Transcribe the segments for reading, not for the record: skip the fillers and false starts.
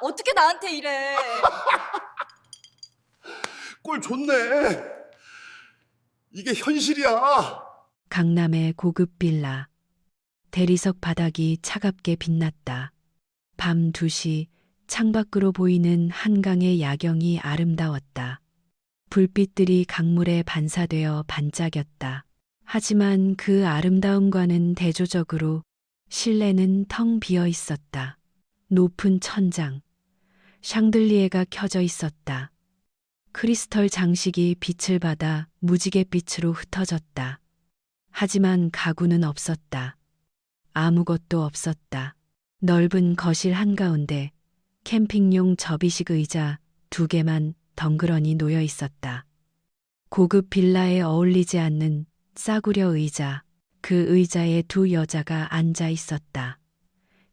어떻게 나한테 이래? 꼴 좋네. 이게 현실이야. 강남의 고급 빌라. 대리석 바닥이 차갑게 빛났다. 밤 2시 창밖으로 보이는 한강의 야경이 아름다웠다. 불빛들이 강물에 반사되어 반짝였다. 하지만 그 아름다움과는 대조적으로 실내는 텅 비어 있었다. 높은 천장, 샹들리에가 켜져 있었다. 크리스털 장식이 빛을 받아 무지갯빛으로 흩어졌다. 하지만 가구는 없었다. 아무것도 없었다. 넓은 거실 한가운데 캠핑용 접이식 의자 2개만 덩그러니 놓여 있었다. 고급 빌라에 어울리지 않는 싸구려 의자, 그 의자에 2 여자가 앉아 있었다.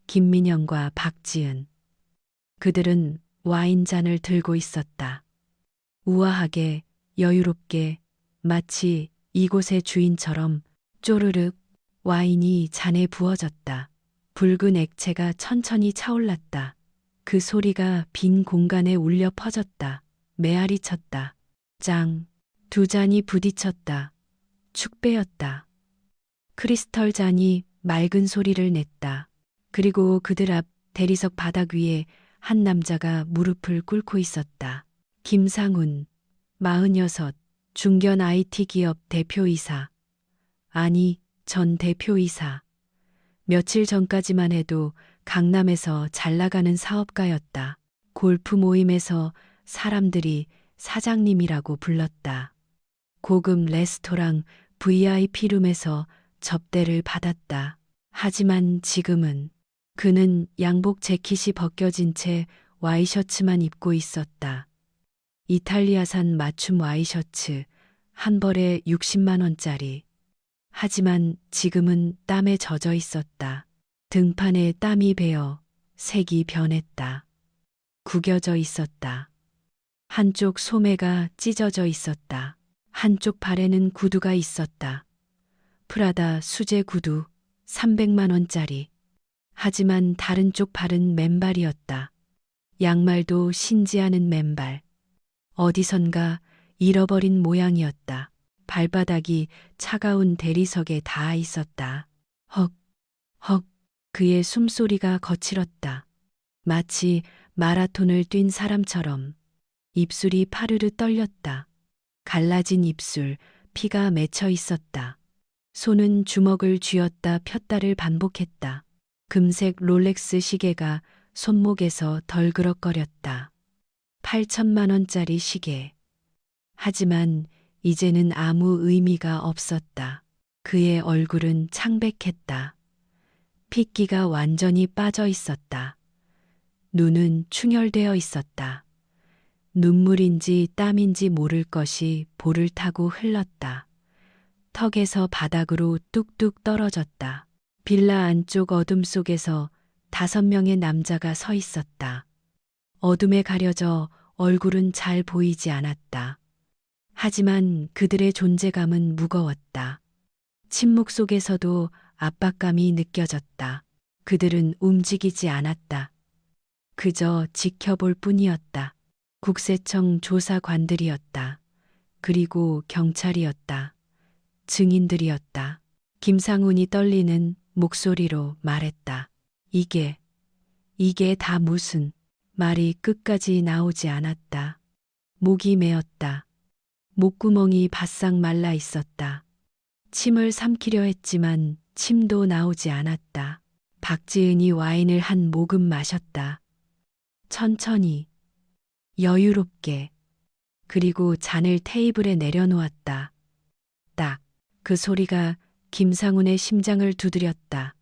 김민영과 박지은. 그들은 와인잔을 들고 있었다. 우아하게, 여유롭게, 마치 이곳의 주인처럼 쪼르륵 와인이 잔에 부어졌다. 붉은 액체가 천천히 차올랐다. 그 소리가 빈 공간에 울려 퍼졌다. 메아리 쳤다. 짱. 2 잔이 부딪혔다. 축배였다. 크리스털 잔이 맑은 소리를 냈다. 그리고 그들 앞 대리석 바닥 위에 한 남자가 무릎을 꿇고 있었다. 김상훈, 46, 중견 IT 기업 대표이사. 아니, 전 대표이사. 며칠 전까지만 해도 강남에서 잘 나가는 사업가였다. 골프 모임에서 사람들이 사장님이라고 불렀다. 고급 레스토랑 VIP룸에서 접대를 받았다. 하지만 지금은 그는 양복 재킷이 벗겨진 채 와이셔츠만 입고 있었다. 이탈리아산 맞춤 와이셔츠, 한 벌에 60만 원짜리. 하지만 지금은 땀에 젖어 있었다. 등판에 땀이 배어 색이 변했다. 구겨져 있었다. 한쪽 소매가 찢어져 있었다. 한쪽 발에는 구두가 있었다. 프라다 수제 구두 300만 원짜리. 하지만 다른 쪽 발은 맨발이었다. 양말도 신지 않은 맨발. 어디선가 잃어버린 모양이었다. 발바닥이 차가운 대리석에 닿아 있었다. 헉, 헉, 그의 숨소리가 거칠었다. 마치 마라톤을 뛴 사람처럼. 입술이 파르르 떨렸다. 갈라진 입술, 피가 맺혀 있었다. 손은 주먹을 쥐었다 폈다를 반복했다. 금색 롤렉스 시계가 손목에서 덜그럭거렸다. 8천만 원짜리 시계. 하지만 이제는 아무 의미가 없었다. 그의 얼굴은 창백했다. 핏기가 완전히 빠져 있었다. 눈은 충혈되어 있었다. 눈물인지 땀인지 모를 것이 볼을 타고 흘렀다. 턱에서 바닥으로 뚝뚝 떨어졌다. 빌라 안쪽 어둠 속에서 5명의 남자가 서 있었다. 어둠에 가려져 얼굴은 잘 보이지 않았다. 하지만 그들의 존재감은 무거웠다. 침묵 속에서도 압박감이 느껴졌다. 그들은 움직이지 않았다. 그저 지켜볼 뿐이었다. 국세청 조사관들이었다. 그리고 경찰이었다. 증인들이었다. 김상훈이 떨리는 목소리로 말했다. 이게 다 무슨. 말이 끝까지 나오지 않았다. 목이 메었다. 목구멍이 바싹 말라 있었다. 침을 삼키려 했지만 침도 나오지 않았다. 박지은이 와인을 한 모금 마셨다. 천천히, 여유롭게, 그리고 잔을 테이블에 내려놓았다. 딱, 그 소리가 김상훈의 심장을 두드렸다.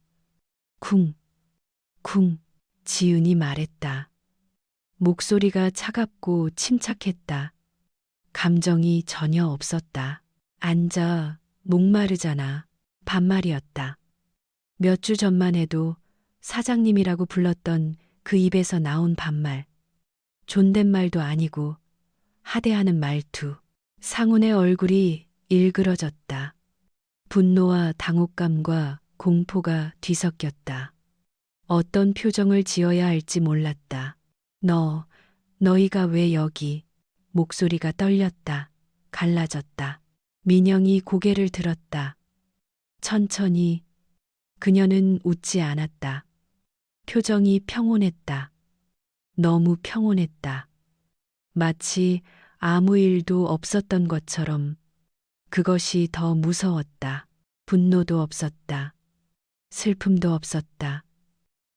쿵, 쿵, 지은이 말했다. 목소리가 차갑고 침착했다. 감정이 전혀 없었다. 앉아, 목마르잖아. 반말이었다. 몇 주 전만 해도 사장님이라고 불렀던 그 입에서 나온 반말. 존댓말도 아니고 하대하는 말투. 상훈의 얼굴이 일그러졌다. 분노와 당혹감과 공포가 뒤섞였다. 어떤 표정을 지어야 할지 몰랐다. 너희가 왜 여기? 목소리가 떨렸다. 갈라졌다. 민영이 고개를 들었다. 천천히. 그녀는 웃지 않았다. 표정이 평온했다. 너무 평온했다. 마치 아무 일도 없었던 것처럼. 그것이 더 무서웠다. 분노도 없었다. 슬픔도 없었다.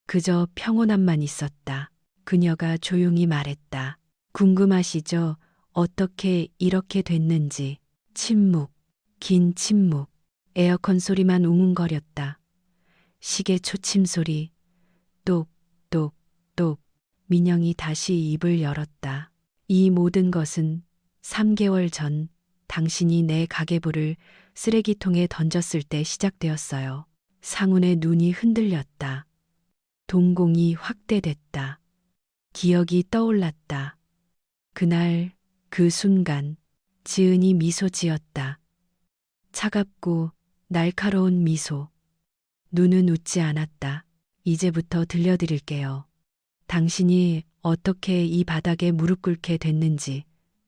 그저 평온함만 있었다. 그녀가 조용히 말했다. 궁금하시죠? 어떻게 이렇게 됐는지. 침묵, 긴 침묵. 에어컨 소리만 웅웅거렸다. 시계 초침 소리. 똑, 똑, 똑. 민영이 다시 입을 열었다. 이 모든 것은 3개월 전 당신이 내 가계부를 쓰레기통에 던졌을 때 시작되었어요. 상훈의 눈이 흔들렸다. 동공이 확대됐다. 기억이 떠올랐다. 그날, 그 순간, 지은이 미소 지었다. 차갑고 날카로운 미소. 눈은 웃지 않았다. 이제부터 들려드릴게요. 당신이 어떻게 이 바닥에 무릎 꿇게 됐는지,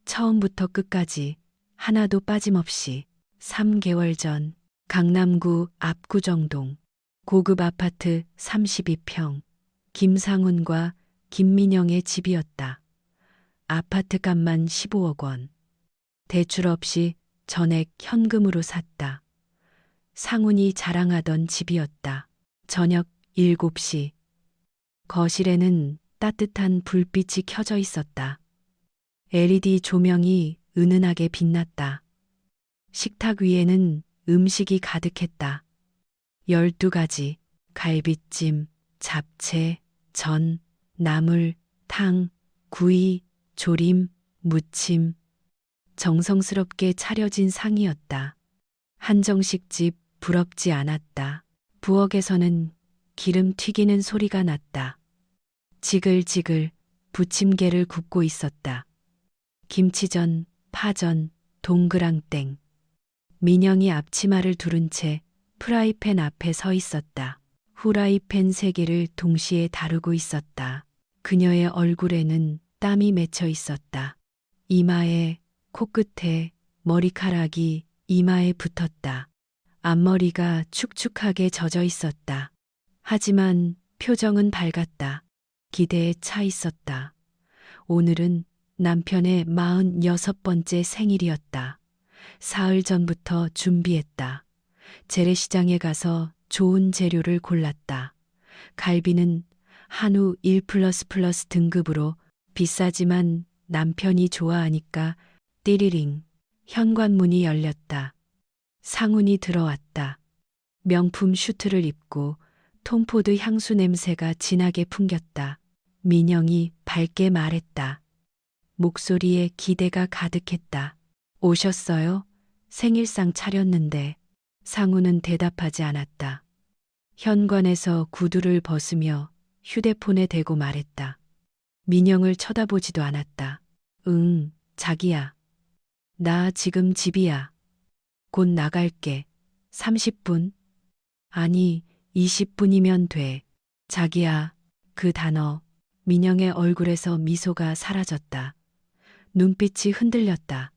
처음부터 끝까지, 하나도 빠짐없이. 3개월 전, 강남구 압구정동, 고급 아파트 32평, 김상훈과 김민영의 집이었다. 아파트 값만 15억 원. 대출 없이 전액 현금으로 샀다. 상훈이 자랑하던 집이었다. 저녁 7시. 거실에는 따뜻한 불빛이 켜져 있었다. LED 조명이 은은하게 빛났다. 식탁 위에는 음식이 가득했다. 12가지, 갈비찜, 잡채, 전, 나물, 탕, 구이, 조림, 무침. 정성스럽게 차려진 상이었다. 한정식집 부럽지 않았다. 부엌에서는 기름 튀기는 소리가 났다. 지글지글 부침개를 굽고 있었다. 김치전, 파전, 동그랑땡. 민영이 앞치마를 두른 채 프라이팬 앞에 서 있었다. 후라이팬 3개를 동시에 다루고 있었다. 그녀의 얼굴에는 땀이 맺혀 있었다. 이마에, 코끝에, 머리카락이 이마에 붙었다. 앞머리가 축축하게 젖어 있었다. 하지만 표정은 밝았다. 기대에 차 있었다. 오늘은 남편의 46번째 생일이었다. 사흘 전부터 준비했다. 재래시장에 가서 좋은 재료를 골랐다. 갈비는 한우 1+++ 등급으로 비싸지만 남편이 좋아하니까 띠리링. 현관문이 열렸다. 상훈이 들어왔다. 명품 슈트를 입고 톰포드 향수 냄새가 진하게 풍겼다. 민영이 밝게 말했다. 목소리에 기대가 가득했다. 오셨어요? 생일상 차렸는데. 상훈은 대답하지 않았다. 현관에서 구두를 벗으며 휴대폰에 대고 말했다. 민영을 쳐다보지도 않았다. 응, 자기야. 나 지금 집이야. 곧 나갈게. 30분? 아니, 20분이면 돼. 자기야, 그 단어. 민영의 얼굴에서 미소가 사라졌다. 눈빛이 흔들렸다.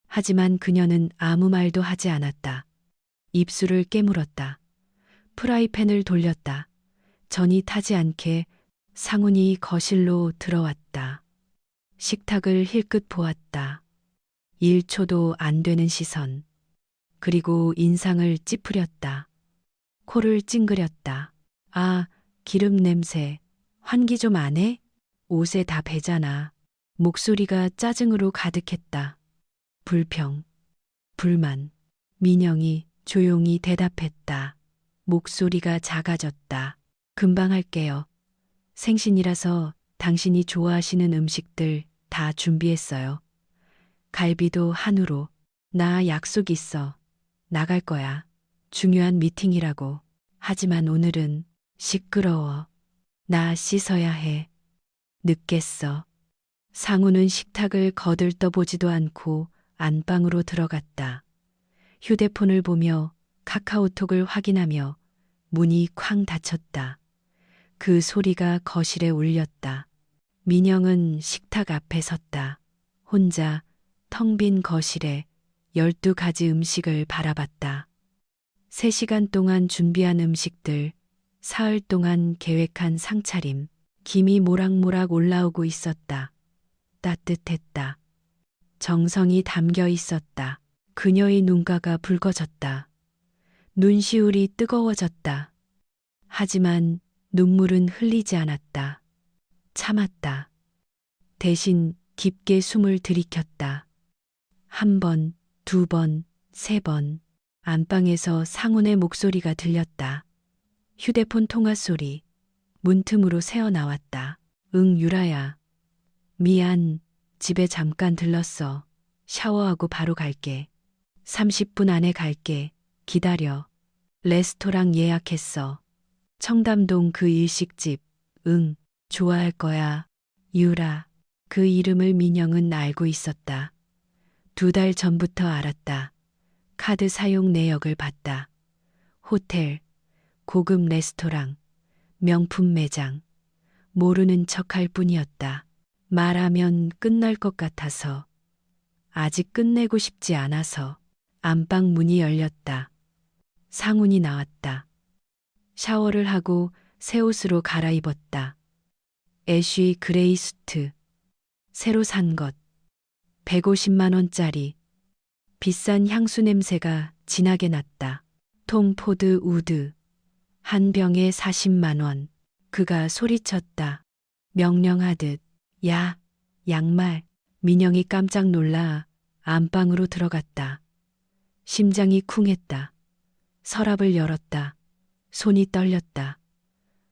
하지만 그녀는 아무 말도 하지 않았다. 입술을 깨물었다. 프라이팬을 돌렸다. 전이 타지 않게 상훈이 거실로 들어왔다. 식탁을 힐끗 보았다. 1초도 안 되는 시선. 그리고 인상을 찌푸렸다. 코를 찡그렸다. 아, 기름 냄새. 환기 좀 안 해? 옷에 다 배잖아. 목소리가 짜증으로 가득했다. 불평, 불만. 민영이 조용히 대답했다. 목소리가 작아졌다. 금방 할게요. 생신이라서 당신이 좋아하시는 음식들 다 준비했어요. 갈비도 한우로. 나 약속 있어. 나갈 거야. 중요한 미팅이라고. 하지만 오늘은 시끄러워. 나 씻어야 해. 늦겠어. 상우는 식탁을 거들떠보지도 않고 안방으로 들어갔다. 휴대폰을 보며 카카오톡을 확인하며 문이 쾅 닫혔다. 그 소리가 거실에 울렸다. 민영은 식탁 앞에 섰다. 혼자 텅 빈 거실에 12가지 음식을 바라봤다. 3시간 동안 준비한 음식들, 사흘 동안 계획한 상차림, 김이 모락모락 올라오고 있었다. 따뜻했다. 정성이 담겨 있었다. 그녀의 눈가가 붉어졌다. 눈시울이 뜨거워졌다. 하지만 눈물은 흘리지 않았다. 참았다. 대신 깊게 숨을 들이켰다. 1번, 2번, 3번. 안방에서 상훈의 목소리가 들렸다. 휴대폰 통화 소리. 문틈으로 새어나왔다. 응, 유라야. 미안. 집에 잠깐 들렀어. 샤워하고 바로 갈게. 30분 안에 갈게. 기다려. 레스토랑 예약했어. 청담동 그 일식집. 응, 좋아할 거야. 유라. 그 이름을 민영은 알고 있었다. 2달 전부터 알았다. 카드 사용 내역을 봤다. 호텔, 고급 레스토랑, 명품 매장. 모르는 척할 뿐이었다. 말하면 끝날 것 같아서. 아직 끝내고 싶지 않아서. 안방 문이 열렸다. 상훈이 나왔다. 샤워를 하고 새 옷으로 갈아입었다. 애쉬 그레이 수트. 새로 산 것. 150만 원짜리. 비싼 향수 냄새가 진하게 났다. 톰 포드 우드. 한 병에 40만 원. 그가 소리쳤다. 명령하듯. 야, 양말. 민영이 깜짝 놀라 안방으로 들어갔다. 심장이 쿵했다. 서랍을 열었다. 손이 떨렸다.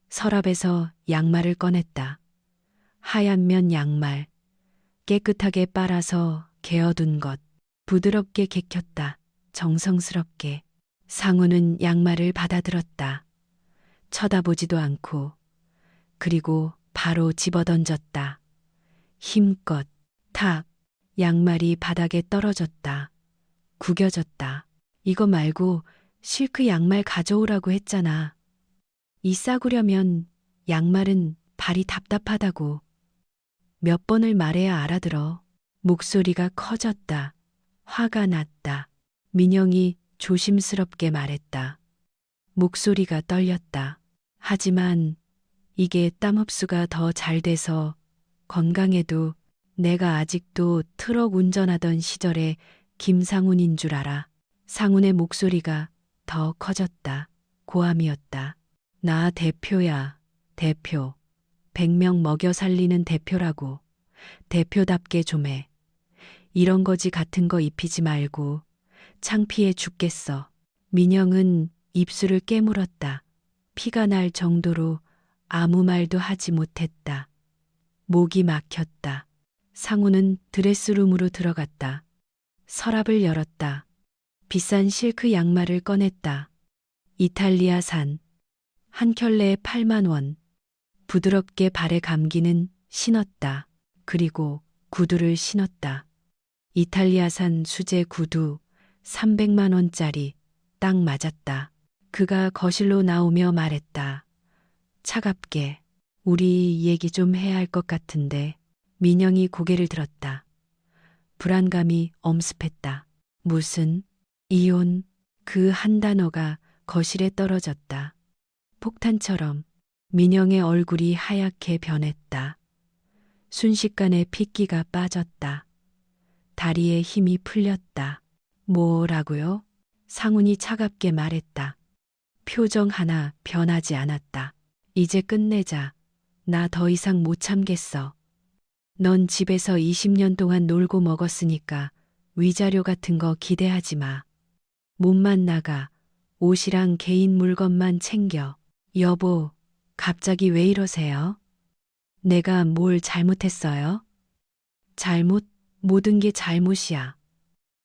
서랍에서 양말을 꺼냈다. 하얀 면 양말. 깨끗하게 빨아서 개어둔 것. 부드럽게 개켰다. 정성스럽게. 상우는 양말을 받아들었다. 쳐다보지도 않고. 그리고 바로 집어던졌다. 힘껏. 탁. 양말이 바닥에 떨어졌다. 구겨졌다. 이거 말고 실크 양말 가져오라고 했잖아. 이 싸구려면 양말은 발이 답답하다고. 몇 번을 말해야 알아들어. 목소리가 커졌다. 화가 났다. 민영이 조심스럽게 말했다. 목소리가 떨렸다. 하지만 이게 땀 흡수가 더 잘 돼서 건강에도. 내가 아직도 트럭 운전하던 시절의 김상훈인 줄 알아. 상훈의 목소리가 더 커졌다. 고함이었다. 나 대표야. 대표. 100명 먹여 살리는 대표라고. 대표답게 좀 해. 이런 거지 같은 거 입히지 말고. 창피해 죽겠어. 민영은 입술을 깨물었다. 피가 날 정도로 아무 말도 하지 못했다. 목이 막혔다. 상우는 드레스룸으로 들어갔다. 서랍을 열었다. 비싼 실크 양말을 꺼냈다. 이탈리아산. 한 켤레에 8만 원. 부드럽게 발에 감기는 신었다. 그리고 구두를 신었다. 이탈리아산 수제 구두 300만 원짜리 딱 맞았다. 그가 거실로 나오며 말했다. 차갑게. 우리 얘기 좀 해야 할 것 같은데. 민영이 고개를 들었다. 불안감이 엄습했다. 무슨? 이혼. 그 한 단어가 거실에 떨어졌다. 폭탄처럼 민영의 얼굴이 하얗게 변했다. 순식간에 핏기가 빠졌다. 다리에 힘이 풀렸다. 뭐라고요? 상훈이 차갑게 말했다. 표정 하나 변하지 않았다. 이제 끝내자. 나 더 이상 못 참겠어. 넌 집에서 20년 동안 놀고 먹었으니까 위자료 같은 거 기대하지 마. 몸만 나가. 옷이랑 개인 물건만 챙겨. 여보, 갑자기 왜 이러세요? 내가 뭘 잘못했어요? 잘못? 모든 게 잘못이야.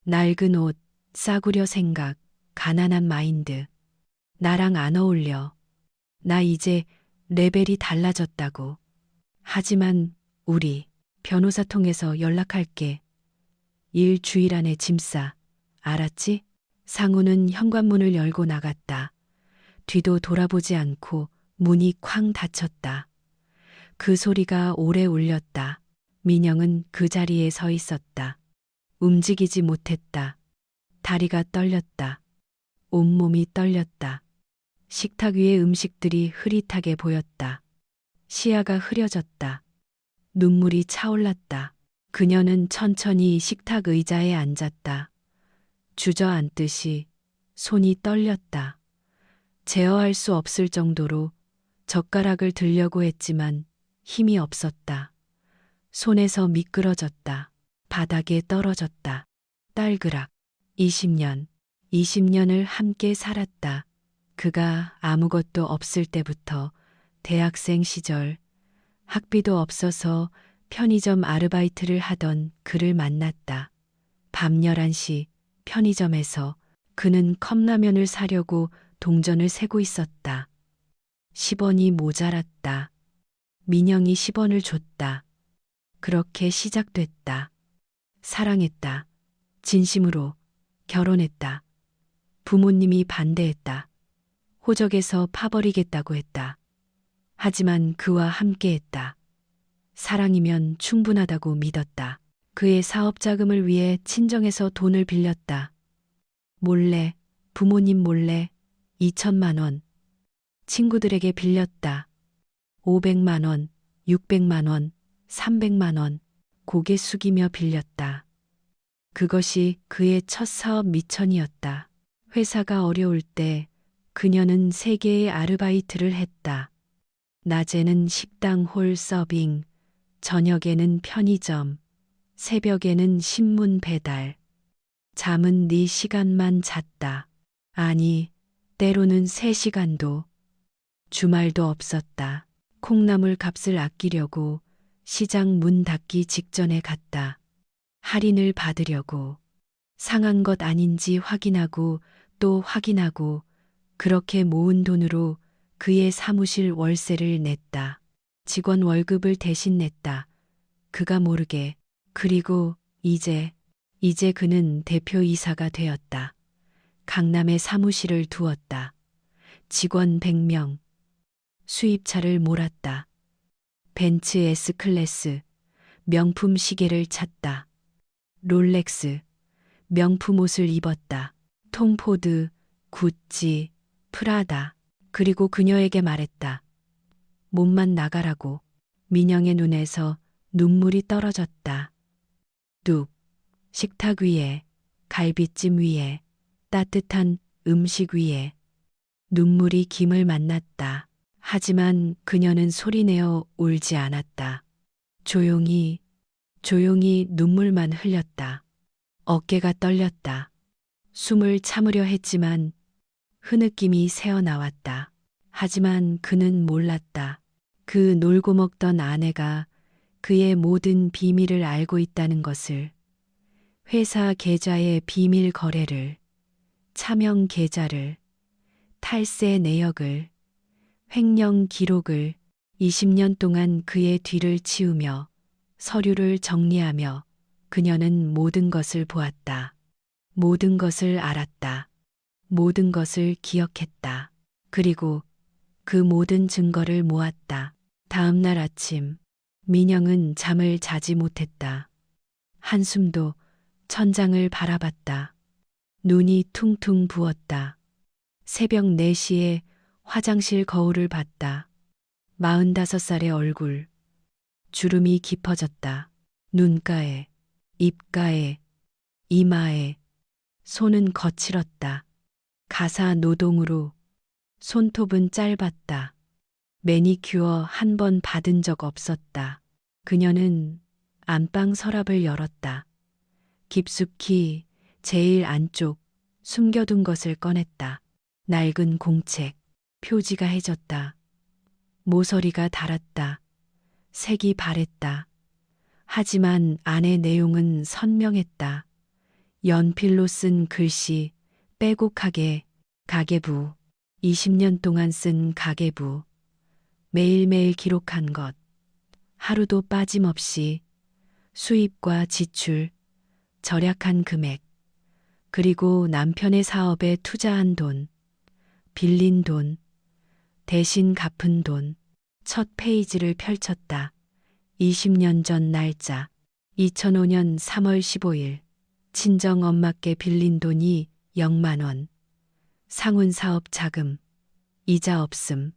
낡은 옷, 싸구려 생각, 가난한 마인드. 나랑 안 어울려. 나 이제 레벨이 달라졌다고. 하지만 우리 변호사 통해서 연락할게. 일주일 안에 짐 싸. 알았지? 상우는 현관문을 열고 나갔다. 뒤도 돌아보지 않고 문이 쾅 닫혔다. 그 소리가 오래 울렸다. 민영은 그 자리에 서 있었다. 움직이지 못했다. 다리가 떨렸다. 온몸이 떨렸다. 식탁 위의 음식들이 흐릿하게 보였다. 시야가 흐려졌다. 눈물이 차올랐다. 그녀는 천천히 식탁 의자에 앉았다. 주저앉듯이 손이 떨렸다. 제어할 수 없을 정도로 젓가락을 들려고 했지만 힘이 없었다. 손에서 미끄러졌다. 바닥에 떨어졌다. 딸그락. 20년을 함께 살았다. 그가 아무것도 없을 때부터 대학생 시절 학비도 없어서 편의점 아르바이트를 하던 그를 만났다. 밤 11시 편의점에서 그는 컵라면을 사려고 동전을 세고 있었다. 10원이 모자랐다. 민영이 10원을 줬다. 그렇게 시작됐다. 사랑했다. 진심으로 결혼했다. 부모님이 반대했다. 호적에서 파버리겠다고 했다. 하지만 그와 함께했다. 사랑이면 충분하다고 믿었다. 그의 사업 자금을 위해 친정에서 돈을 빌렸다. 몰래, 부모님 몰래 2천만 원. 친구들에게 빌렸다. 500만 원, 600만 원, 300만 원. 고개 숙이며 빌렸다. 그것이 그의 첫 사업 미천이었다. 회사가 어려울 때 그녀는 3개의 아르바이트를 했다. 낮에는 식당 홀 서빙, 저녁에는 편의점, 새벽에는 신문 배달. 잠은 4시간만 잤다. 아니, 때로는 3시간도. 주말도 없었다. 콩나물 값을 아끼려고 시장 문 닫기 직전에 갔다. 할인을 받으려고. 상한 것 아닌지 확인하고 또 확인하고 그렇게 모은 돈으로 그의 사무실 월세를 냈다. 직원 월급을 대신 냈다. 그가 모르게. 그리고 이제 그는 대표이사가 되었다. 강남에 사무실을 두었다. 직원 100명. 수입차를 몰았다. 벤츠 S클래스, 명품 시계를 찼다. 롤렉스, 명품 옷을 입었다. 톰 포드, 구찌, 프라다. 그리고 그녀에게 말했다. 몸만 나가라고. 민영의 눈에서 눈물이 떨어졌다. 뚝. 식탁 위에, 갈비찜 위에, 따뜻한 음식 위에 눈물이 김을 만났다. 하지만 그녀는 소리내어 울지 않았다. 조용히 눈물만 흘렸다. 어깨가 떨렸다. 숨을 참으려 했지만 흐느낌이 새어나왔다. 하지만 그는 몰랐다. 그 놀고 먹던 아내가 그의 모든 비밀을 알고 있다는 것을. 회사 계좌의 비밀 거래를, 차명 계좌를, 탈세 내역을, 횡령 기록을. 20년 동안 그의 뒤를 치우며 서류를 정리하며 그녀는 모든 것을 보았다. 모든 것을 알았다. 모든 것을 기억했다. 그리고 그 모든 증거를 모았다. 다음 날 아침, 민영은 잠을 자지 못했다. 한숨도 천장을 바라봤다. 눈이 퉁퉁 부었다. 새벽 4시에 화장실 거울을 봤다. 45살의 얼굴. 주름이 깊어졌다. 눈가에, 입가에, 이마에. 손은 거칠었다. 가사 노동으로. 손톱은 짧았다. 매니큐어 한 번 받은 적 없었다. 그녀는 안방 서랍을 열었다. 깊숙이 제일 안쪽 숨겨둔 것을 꺼냈다. 낡은 공책. 표지가 해졌다. 모서리가 닳았다. 색이 바랬다. 하지만 안의 내용은 선명했다. 연필로 쓴 글씨 빼곡하게. 가계부. 20년 동안 쓴 가계부. 매일매일 기록한 것. 하루도 빠짐없이. 수입과 지출, 절약한 금액. 그리고 남편의 사업에 투자한 돈. 빌린 돈. 대신 갚은 돈. 첫 페이지를 펼쳤다. 20년 전 날짜. 2005년 3월 15일. 친정 엄마께 빌린 돈이 0만 원. 상훈 사업 자금. 이자 없음.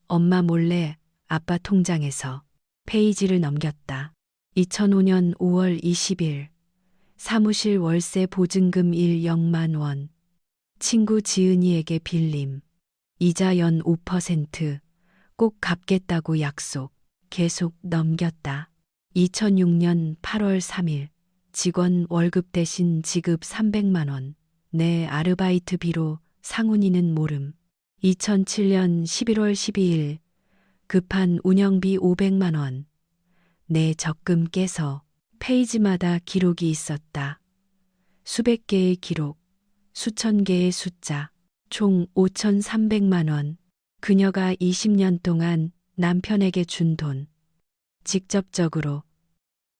엄마 몰래 아빠 통장에서 페이지를 넘겼다. 2005년 5월 20일. 사무실 월세 보증금 0만 원. 친구 지은이에게 빌림. 이자 연 5%. 꼭 갚겠다고 약속. 계속 넘겼다. 2006년 8월 3일. 직원 월급 대신 지급 300만 원. 내 아르바이트비로 상훈이는 모름. 2007년 11월 12일. 급한 운영비 500만 원. 내 적금 깨서 페이지마다 기록이 있었다. 수백 개의 기록, 수천 개의 숫자, 총 5,300만 원. 그녀가 20년 동안 남편에게 준 돈. 직접적으로,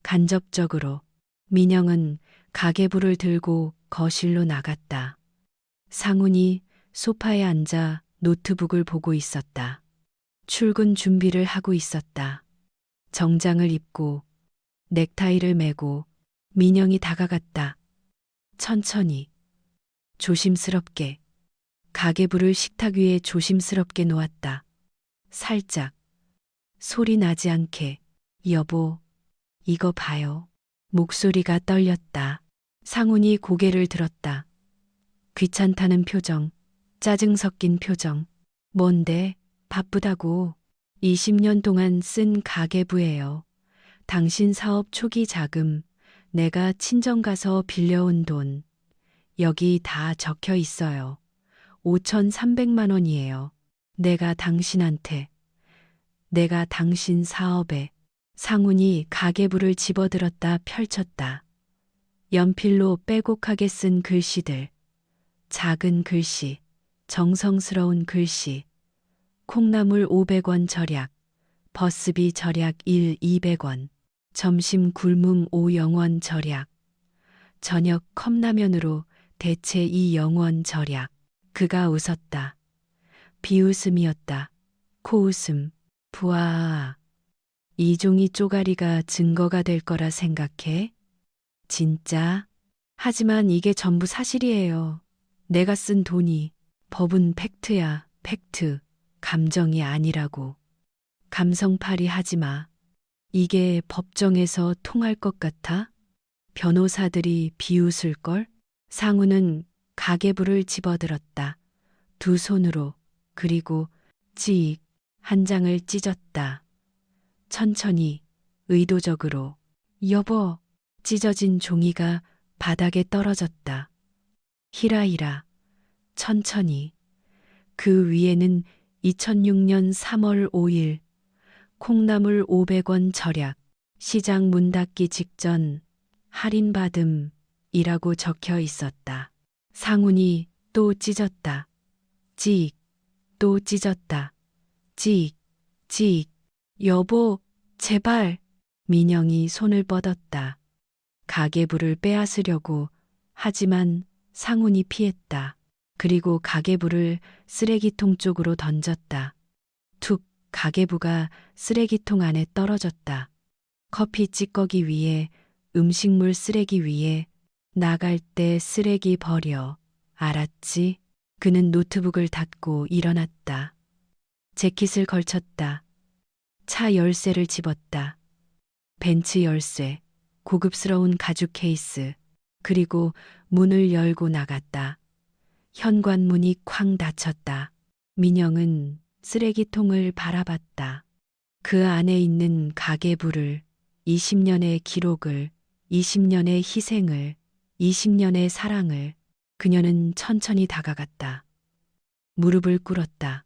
간접적으로. 민영은 가계부를 들고 거실로 나갔다. 상훈이 소파에 앉아 노트북을 보고 있었다. 출근 준비를 하고 있었다. 정장을 입고 넥타이를 매고 민영이 다가갔다. 천천히, 조심스럽게, 가계부를 식탁 위에 조심스럽게 놓았다. 살짝, 소리 나지 않게, 여보, 이거 봐요. 목소리가 떨렸다. 상훈이 고개를 들었다. 귀찮다는 표정, 짜증 섞인 표정. 뭔데? 바쁘다고. 20년 동안 쓴 가계부예요. 당신 사업 초기 자금, 내가 친정 가서 빌려온 돈. 여기 다 적혀 있어요. 5,300만 원이에요. 내가 당신한테, 내가 당신 사업에. 상훈이 가계부를 집어들었다 펼쳤다. 연필로 빼곡하게 쓴 글씨들. 작은 글씨, 정성스러운 글씨. 콩나물 500원 절약, 버스비 절약 200원, 점심 굶음 5영원 절약, 저녁 컵라면으로 대체 2영원 절약. 그가 웃었다. 비웃음이었다. 코웃음. 부아. 이 종이 쪼가리가 증거가 될 거라 생각해? 진짜? 하지만 이게 전부 사실이에요. 내가 쓴 돈이. 법은 팩트야, 팩트. 감정이 아니라고. 감성팔이 하지 마. 이게 법정에서 통할 것 같아? 변호사들이 비웃을걸? 상훈은 가계부를 집어들었다. 두 손으로. 그리고 찍 한 장을 찢었다. 천천히, 의도적으로. 여보, 찢어진 종이가 바닥에 떨어졌다. 히라히라. 천천히. 그 위에는 2006년 3월 5일 콩나물 500원 절약, 시장 문 닫기 직전 할인받음이라고 적혀 있었다. 상훈이 또 찢었다. 찍, 또 찢었다. 찍, 찍. 여보, 제발. 민영이 손을 뻗었다. 가계부를 빼앗으려고. 하지만 상훈이 피했다. 그리고 가계부를 쓰레기통 쪽으로 던졌다. 툭, 가계부가 쓰레기통 안에 떨어졌다. 커피 찌꺼기 위에, 음식물 쓰레기 위에. 나갈 때 쓰레기 버려. 알았지? 그는 노트북을 닫고 일어났다. 재킷을 걸쳤다. 차 열쇠를 집었다. 벤츠 열쇠, 고급스러운 가죽 케이스, 그리고 문을 열고 나갔다. 현관문이 쾅 닫혔다. 민영은 쓰레기통을 바라봤다. 그 안에 있는 가계부를, 20년의 기록을, 20년의 희생을, 20년의 사랑을. 그녀는 천천히 다가갔다. 무릎을 꿇었다.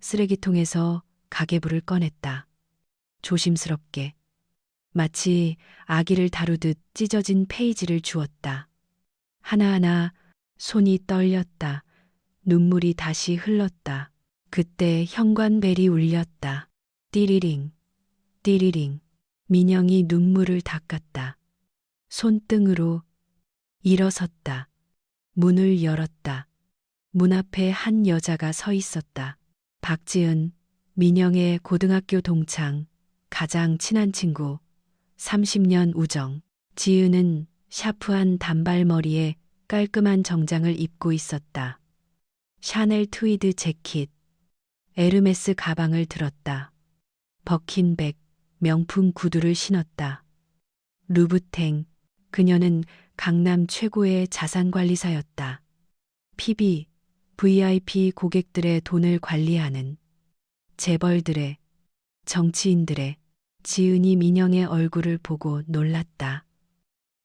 쓰레기통에서 가계부를 꺼냈다. 조심스럽게. 마치 아기를 다루듯 찢어진 페이지를 주었다. 하나하나 손이 떨렸다. 눈물이 다시 흘렀다. 그때 현관벨이 울렸다. 띠리링, 띠리링. 민영이 눈물을 닦았다. 손등으로 일어섰다. 문을 열었다. 문 앞에 한 여자가 서 있었다. 박지은, 민영의 고등학교 동창, 가장 친한 친구, 30년 우정. 지은은 샤프한 단발머리에 깔끔한 정장을 입고 있었다. 샤넬 트위드 재킷, 에르메스 가방을 들었다. 버킨 백, 명품 구두를 신었다. 루브탱, 그녀는 강남 최고의 자산관리사였다. PB, VIP 고객들의 돈을 관리하는 재벌들의, 정치인들의. 지은이 민영의 얼굴을 보고 놀랐다.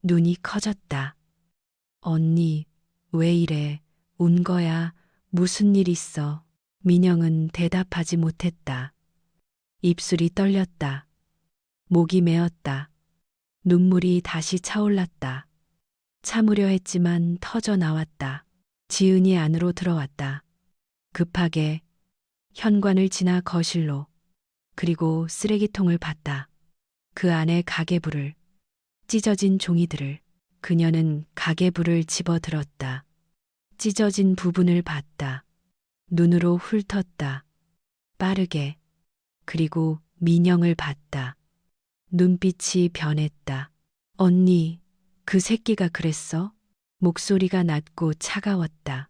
눈이 커졌다. 언니, 왜 이래? 운 거야? 무슨 일 있어? 민영은 대답하지 못했다. 입술이 떨렸다. 목이 메었다. 눈물이 다시 차올랐다. 참으려 했지만 터져 나왔다. 지은이 안으로 들어왔다. 급하게 현관을 지나 거실로, 그리고 쓰레기통을 봤다. 그 안에 가계부를, 찢어진 종이들을. 그녀는 가계부를 집어들었다. 찢어진 부분을 봤다. 눈으로 훑었다. 빠르게. 그리고 민영을 봤다. 눈빛이 변했다. 언니, 그 새끼가 그랬어? 목소리가 낮고 차가웠다.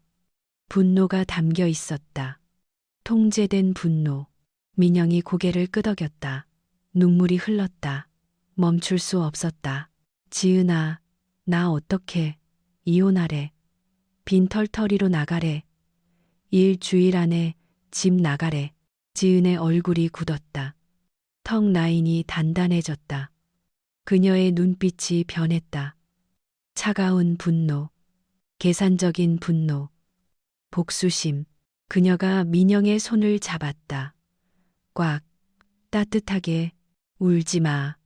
분노가 담겨 있었다. 통제된 분노. 민영이 고개를 끄덕였다. 눈물이 흘렀다. 멈출 수 없었다. 지은아, 나 어떡해. 이혼하래. 빈털터리로 나가래. 일주일 안에 집 나가래. 지은의 얼굴이 굳었다. 턱 라인이 단단해졌다. 그녀의 눈빛이 변했다. 차가운 분노, 계산적인 분노, 복수심. 그녀가 민영의 손을 잡았다. 꽉, 따뜻하게. 울지 마.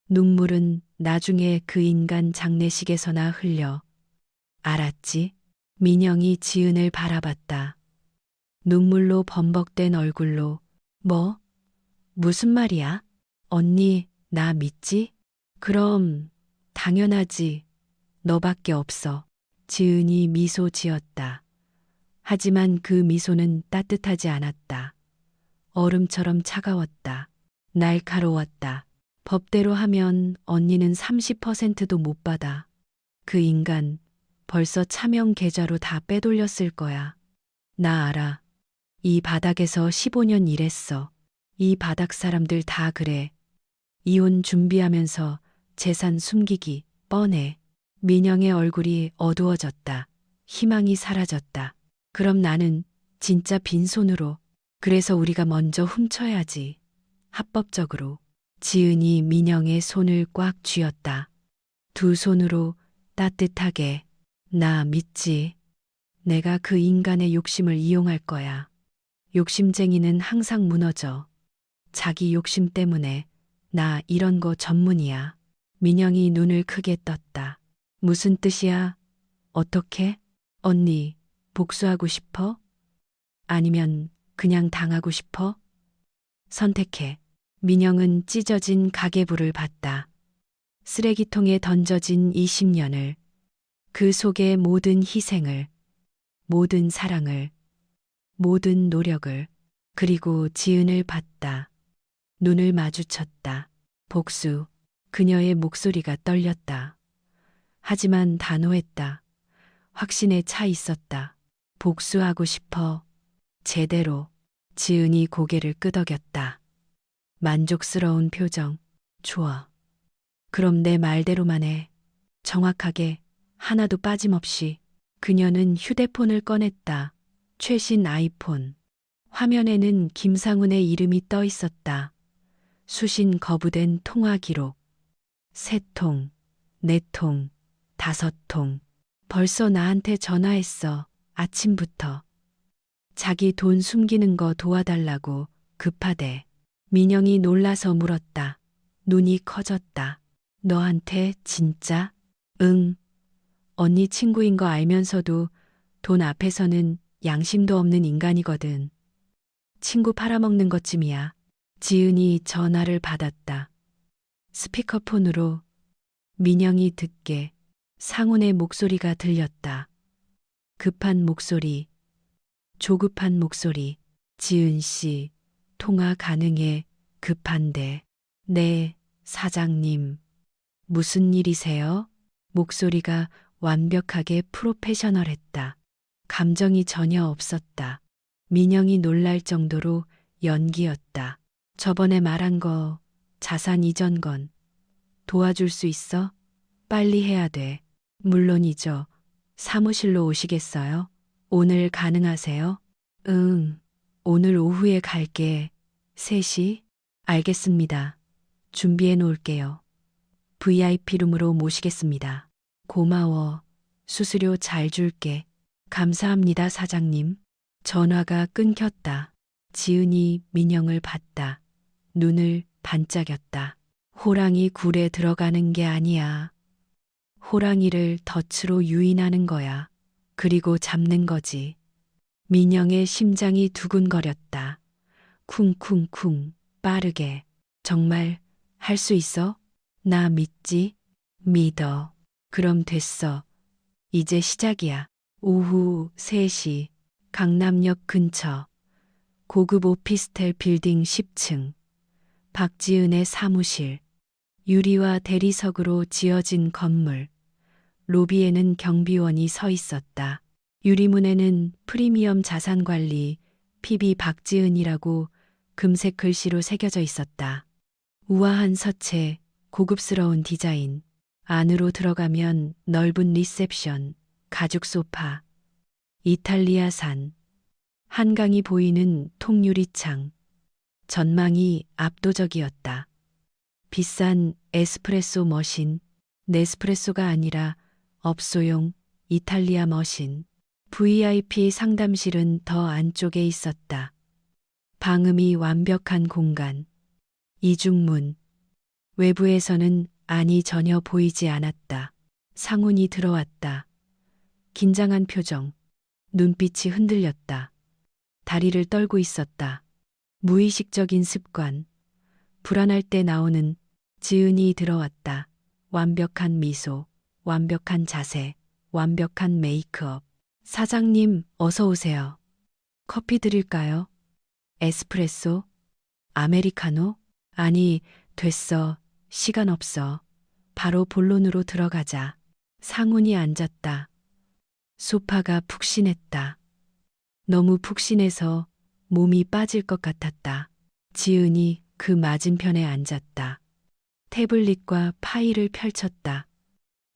눈물은 나중에 그 인간 장례식에서나 흘려. 알았지? 민영이 지은을 바라봤다. 눈물로 범벅된 얼굴로. 뭐? 무슨 말이야? 언니, 나 믿지? 그럼, 당연하지. 너밖에 없어. 지은이 미소 지었다. 하지만 그 미소는 따뜻하지 않았다. 얼음처럼 차가웠다. 날카로웠다. 법대로 하면 언니는 30%도 못 받아. 그 인간 벌써 차명 계좌로 다 빼돌렸을 거야. 나 알아. 이 바닥에서 15년 일했어. 이 바닥 사람들 다 그래. 이혼 준비하면서 재산 숨기기 뻔해. 민영의 얼굴이 어두워졌다. 희망이 사라졌다. 그럼 나는 진짜 빈손으로. 그래서 우리가 먼저 훔쳐야지. 합법적으로. 지은이 민영의 손을 꽉 쥐었다. 두 손으로 따뜻하게. 나 믿지? 내가 그 인간의 욕심을 이용할 거야. 욕심쟁이는 항상 무너져. 자기 욕심 때문에. 나 이런 거 전문이야. 민영이 눈을 크게 떴다. 무슨 뜻이야? 어떻게? 언니, 복수하고 싶어? 아니면 그냥 당하고 싶어? 선택해. 민영은 찢어진 가계부를 봤다. 쓰레기통에 던져진 20년을, 그 속의 모든 희생을, 모든 사랑을, 모든 노력을, 그리고 지은을 봤다. 눈을 마주쳤다. 복수. 그녀의 목소리가 떨렸다. 하지만 단호했다. 확신에 차 있었다. 복수하고 싶어. 제대로. 지은이 고개를 끄덕였다. 만족스러운 표정. 좋아. 그럼 내 말대로만 해. 정확하게, 하나도 빠짐없이. 그녀는 휴대폰을 꺼냈다. 최신 아이폰. 화면에는 김상훈의 이름이 떠 있었다. 수신 거부된 통화 기록. 3통, 4통, 5통. 벌써 나한테 전화했어. 아침부터. 자기 돈 숨기는 거 도와달라고 급하대. 민영이 놀라서 물었다. 눈이 커졌다. 너한테 진짜? 응. 언니 친구인 거 알면서도 돈 앞에서는 양심도 없는 인간이거든. 친구 팔아먹는 것쯤이야. 지은이 전화를 받았다. 스피커폰으로 민영이 듣게 상훈의 목소리가 들렸다. 급한 목소리, 조급한 목소리. 지은 씨, 통화 가능해. 급한데. 네, 사장님. 무슨 일이세요? 목소리가 완벽하게 프로페셔널했다. 감정이 전혀 없었다. 민영이 놀랄 정도로 연기였다. 저번에 말한 거, 자산 이전 건 도와줄 수 있어? 빨리 해야 돼. 물론이죠. 사무실로 오시겠어요? 오늘 가능하세요? 응, 오늘 오후에 갈게. 3시? 알겠습니다. 준비해 놓을게요. VIP룸으로 모시겠습니다. 고마워. 수수료 잘 줄게. 감사합니다, 사장님. 전화가 끊겼다. 지은이 민영을 봤다. 눈을 반짝였다. 호랑이 굴에 들어가는 게 아니야. 호랑이를 덫으로 유인하는 거야. 그리고 잡는 거지. 민영의 심장이 두근거렸다. 쿵쿵쿵 빠르게. 정말 할 수 있어? 나 믿지? 믿어. 그럼 됐어. 이제 시작이야. 오후 3시 강남역 근처 고급 오피스텔 빌딩 10층 박지은의 사무실. 유리와 대리석으로 지어진 건물. 로비에는 경비원이 서 있었다. 유리문에는 프리미엄 자산관리 PB 박지은이라고 금색 글씨로 새겨져 있었다. 우아한 서체, 고급스러운 디자인. 안으로 들어가면 넓은 리셉션, 가죽 소파, 이탈리아산, 한강이 보이는 통유리창. 전망이 압도적이었다. 비싼 에스프레소 머신, 네스프레소가 아니라 업소용 이탈리아 머신. VIP 상담실은 더 안쪽에 있었다. 방음이 완벽한 공간. 이중문. 외부에서는 안이 전혀 보이지 않았다. 상훈이 들어왔다. 긴장한 표정. 눈빛이 흔들렸다. 다리를 떨고 있었다. 무의식적인 습관. 불안할 때 나오는. 지은이 들어왔다. 완벽한 미소, 완벽한 자세, 완벽한 메이크업. 사장님, 어서 오세요. 커피 드릴까요? 에스프레소? 아메리카노? 아니, 됐어. 시간 없어. 바로 본론으로 들어가자. 상훈이 앉았다. 소파가 푹신했다. 너무 푹신해서 몸이 빠질 것 같았다. 지은이 그 맞은편에 앉았다. 태블릿과 파일을 펼쳤다.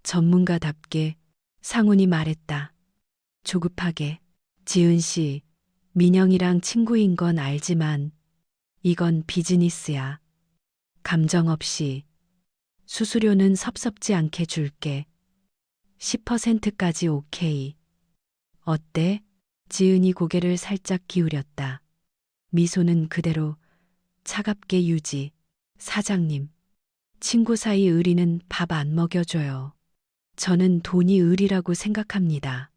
전문가답게 상훈이 말했다. 조급하게. 지은 씨, 민영이랑 친구인 건 알지만 이건 비즈니스야. 감정 없이. 수수료는 섭섭지 않게 줄게. 10%까지 오케이. 어때? 지은이 고개를 살짝 기울였다. 미소는 그대로 차갑게 유지. 사장님, 친구 사이 의리는 밥 안 먹여줘요. 저는 돈이 의리라고 생각합니다.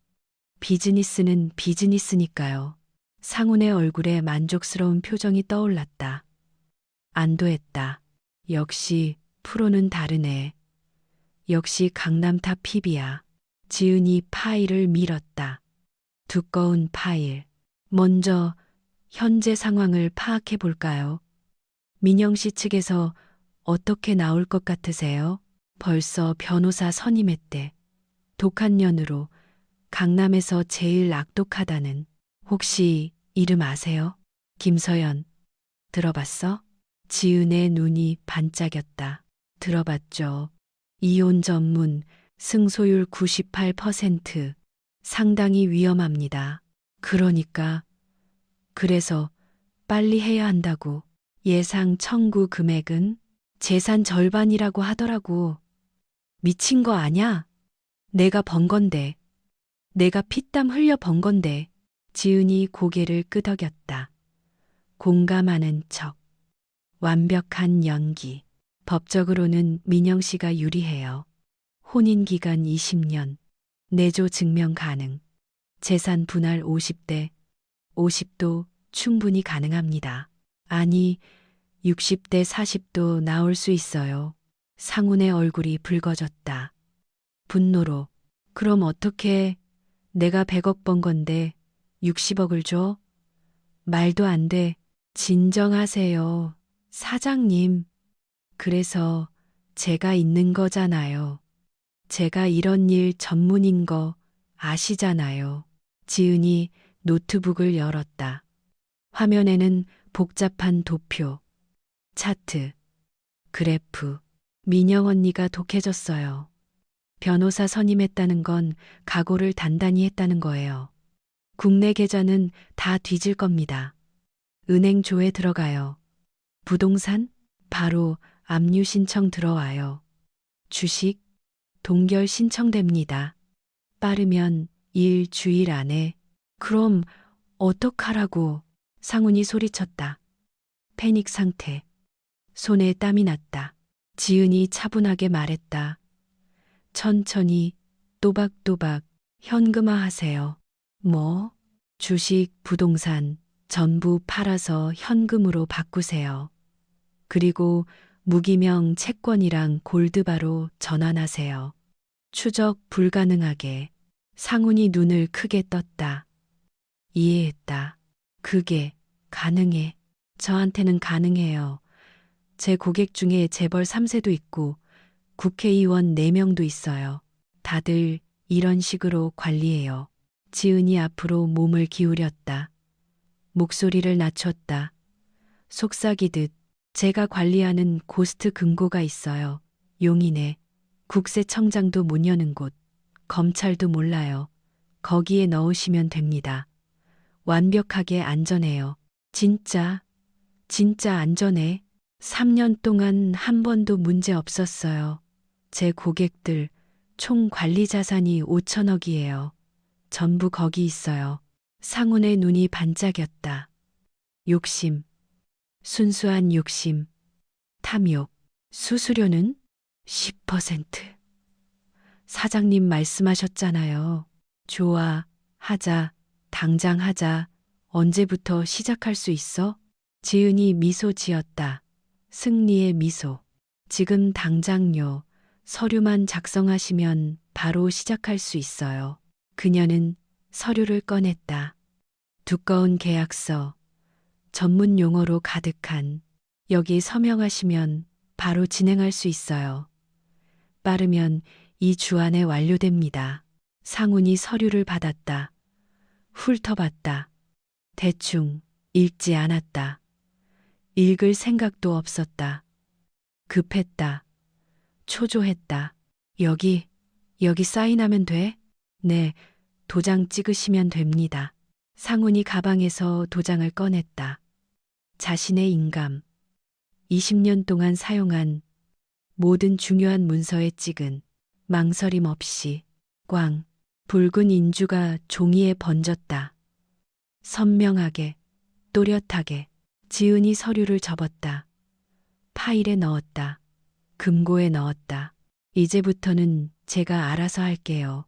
비즈니스는 비즈니스니까요. 상훈의 얼굴에 만족스러운 표정이 떠올랐다. 안도했다. 역시 프로는 다르네. 역시 강남탑 PB야. 지은이 파일을 밀었다. 두꺼운 파일. 먼저 현재 상황을 파악해 볼까요? 민영 씨 측에서 어떻게 나올 것 같으세요? 벌써 변호사 선임했대. 독한 년으로 강남에서 제일 악독하다는. 혹시 이름 아세요? 김서연. 들어봤어? 지은의 눈이 반짝였다. 들어봤죠. 이혼 전문, 승소율 98%. 상당히 위험합니다. 그러니까. 그래서 빨리 해야 한다고. 예상 청구 금액은 재산 절반이라고 하더라고. 미친 거 아냐? 내가 번 건데. 내가 피땀 흘려 번 건데. 지은이 고개를 끄덕였다. 공감하는 척. 완벽한 연기. 법적으로는 민영 씨가 유리해요. 혼인 기간 20년. 내조 증명 가능. 재산 분할 50대. 50도 충분히 가능합니다. 아니, 60대 40도 나올 수 있어요. 상훈의 얼굴이 붉어졌다. 분노로. 그럼 어떻게 내가 100억 번 건데 60억을 줘? 말도 안 돼. 진정하세요. 사장님. 그래서 제가 있는 거잖아요. 제가 이런 일 전문인 거 아시잖아요. 지은이 노트북을 열었다. 화면에는 복잡한 도표, 차트, 그래프, 민영 언니가 독해졌어요. 변호사 선임했다는 건 각오를 단단히 했다는 거예요. 국내 계좌는 다 뒤질 겁니다. 은행 조에 들어가요. 부동산? 바로 압류 신청 들어와요. 주식? 동결 신청됩니다. 빠르면 일주일 안에. 그럼 어떡하라고? 상훈이 소리쳤다. 패닉 상태. 손에 땀이 났다. 지은이 차분하게 말했다. 천천히 또박또박 현금화하세요. 뭐? 주식, 부동산 전부 팔아서 현금으로 바꾸세요. 그리고 무기명 채권이랑 골드바로 전환하세요. 추적 불가능하게. 상훈이 눈을 크게 떴다. 이해했다. 그게 가능해. 저한테는 가능해요. 제 고객 중에 재벌 3세도 있고 국회의원 4명도 있어요. 다들 이런 식으로 관리해요. 지은이 앞으로 몸을 기울였다. 목소리를 낮췄다. 속삭이듯 제가 관리하는 고스트 금고가 있어요. 용인에 국세청장도 못 여는 곳, 검찰도 몰라요. 거기에 넣으시면 됩니다. 완벽하게 안전해요. 진짜 안전해. 3년 동안 한 번도 문제 없었어요. 제 고객들 총 관리 자산이 5천억이에요. 전부 거기 있어요. 상훈의 눈이 반짝였다. 욕심. 순수한 욕심. 탐욕. 수수료는 10%. 사장님 말씀하셨잖아요. 좋아. 하자. 당장 하자. 언제부터 시작할 수 있어? 지은이 미소 지었다. 승리의 미소. 지금 당장요. 서류만 작성하시면 바로 시작할 수 있어요. 그녀는 서류를 꺼냈다. 두꺼운 계약서. 전문 용어로 가득한. 여기 서명하시면 바로 진행할 수 있어요. 빠르면 2주 안에 완료됩니다. 상훈이 서류를 받았다. 훑어봤다. 대충 읽지 않았다. 읽을 생각도 없었다. 급했다. 초조했다. 여기 사인하면 돼? 네, 도장 찍으시면 됩니다. 상훈이 가방에서 도장을 꺼냈다. 자신의 인감. 20년 동안 사용한 모든 중요한 문서에 찍은 망설임 없이 꽝. 붉은 인주가 종이에 번졌다. 선명하게, 또렷하게. 지은이 서류를 접었다. 파일에 넣었다. 금고에 넣었다. 이제부터는 제가 알아서 할게요.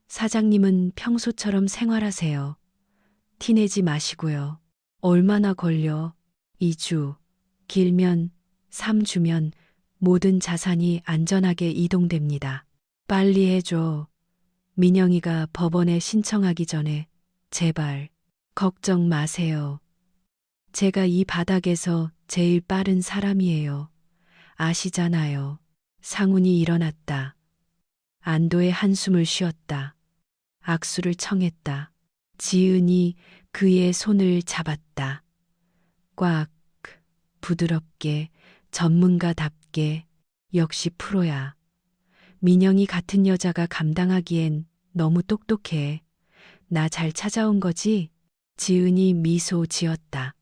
사장님은 평소처럼 생활하세요. 티내지 마시고요. 얼마나 걸려? 2주, 길면 3주면 모든 자산이 안전하게 이동됩니다. 빨리 해줘. 민영이가 법원에 신청하기 전에 제발 걱정 마세요. 제가 이 바닥에서 제일 빠른 사람이에요. 아시잖아요. 상훈이 일어났다. 안도의 한숨을 쉬었다. 악수를 청했다. 지은이 그의 손을 잡았다. 꽉, 부드럽게, 전문가답게, 역시 프로야. 민영이 같은 여자가 감당하기엔 너무 똑똑해. 나 잘 찾아온 거지? 지은이 미소 지었다.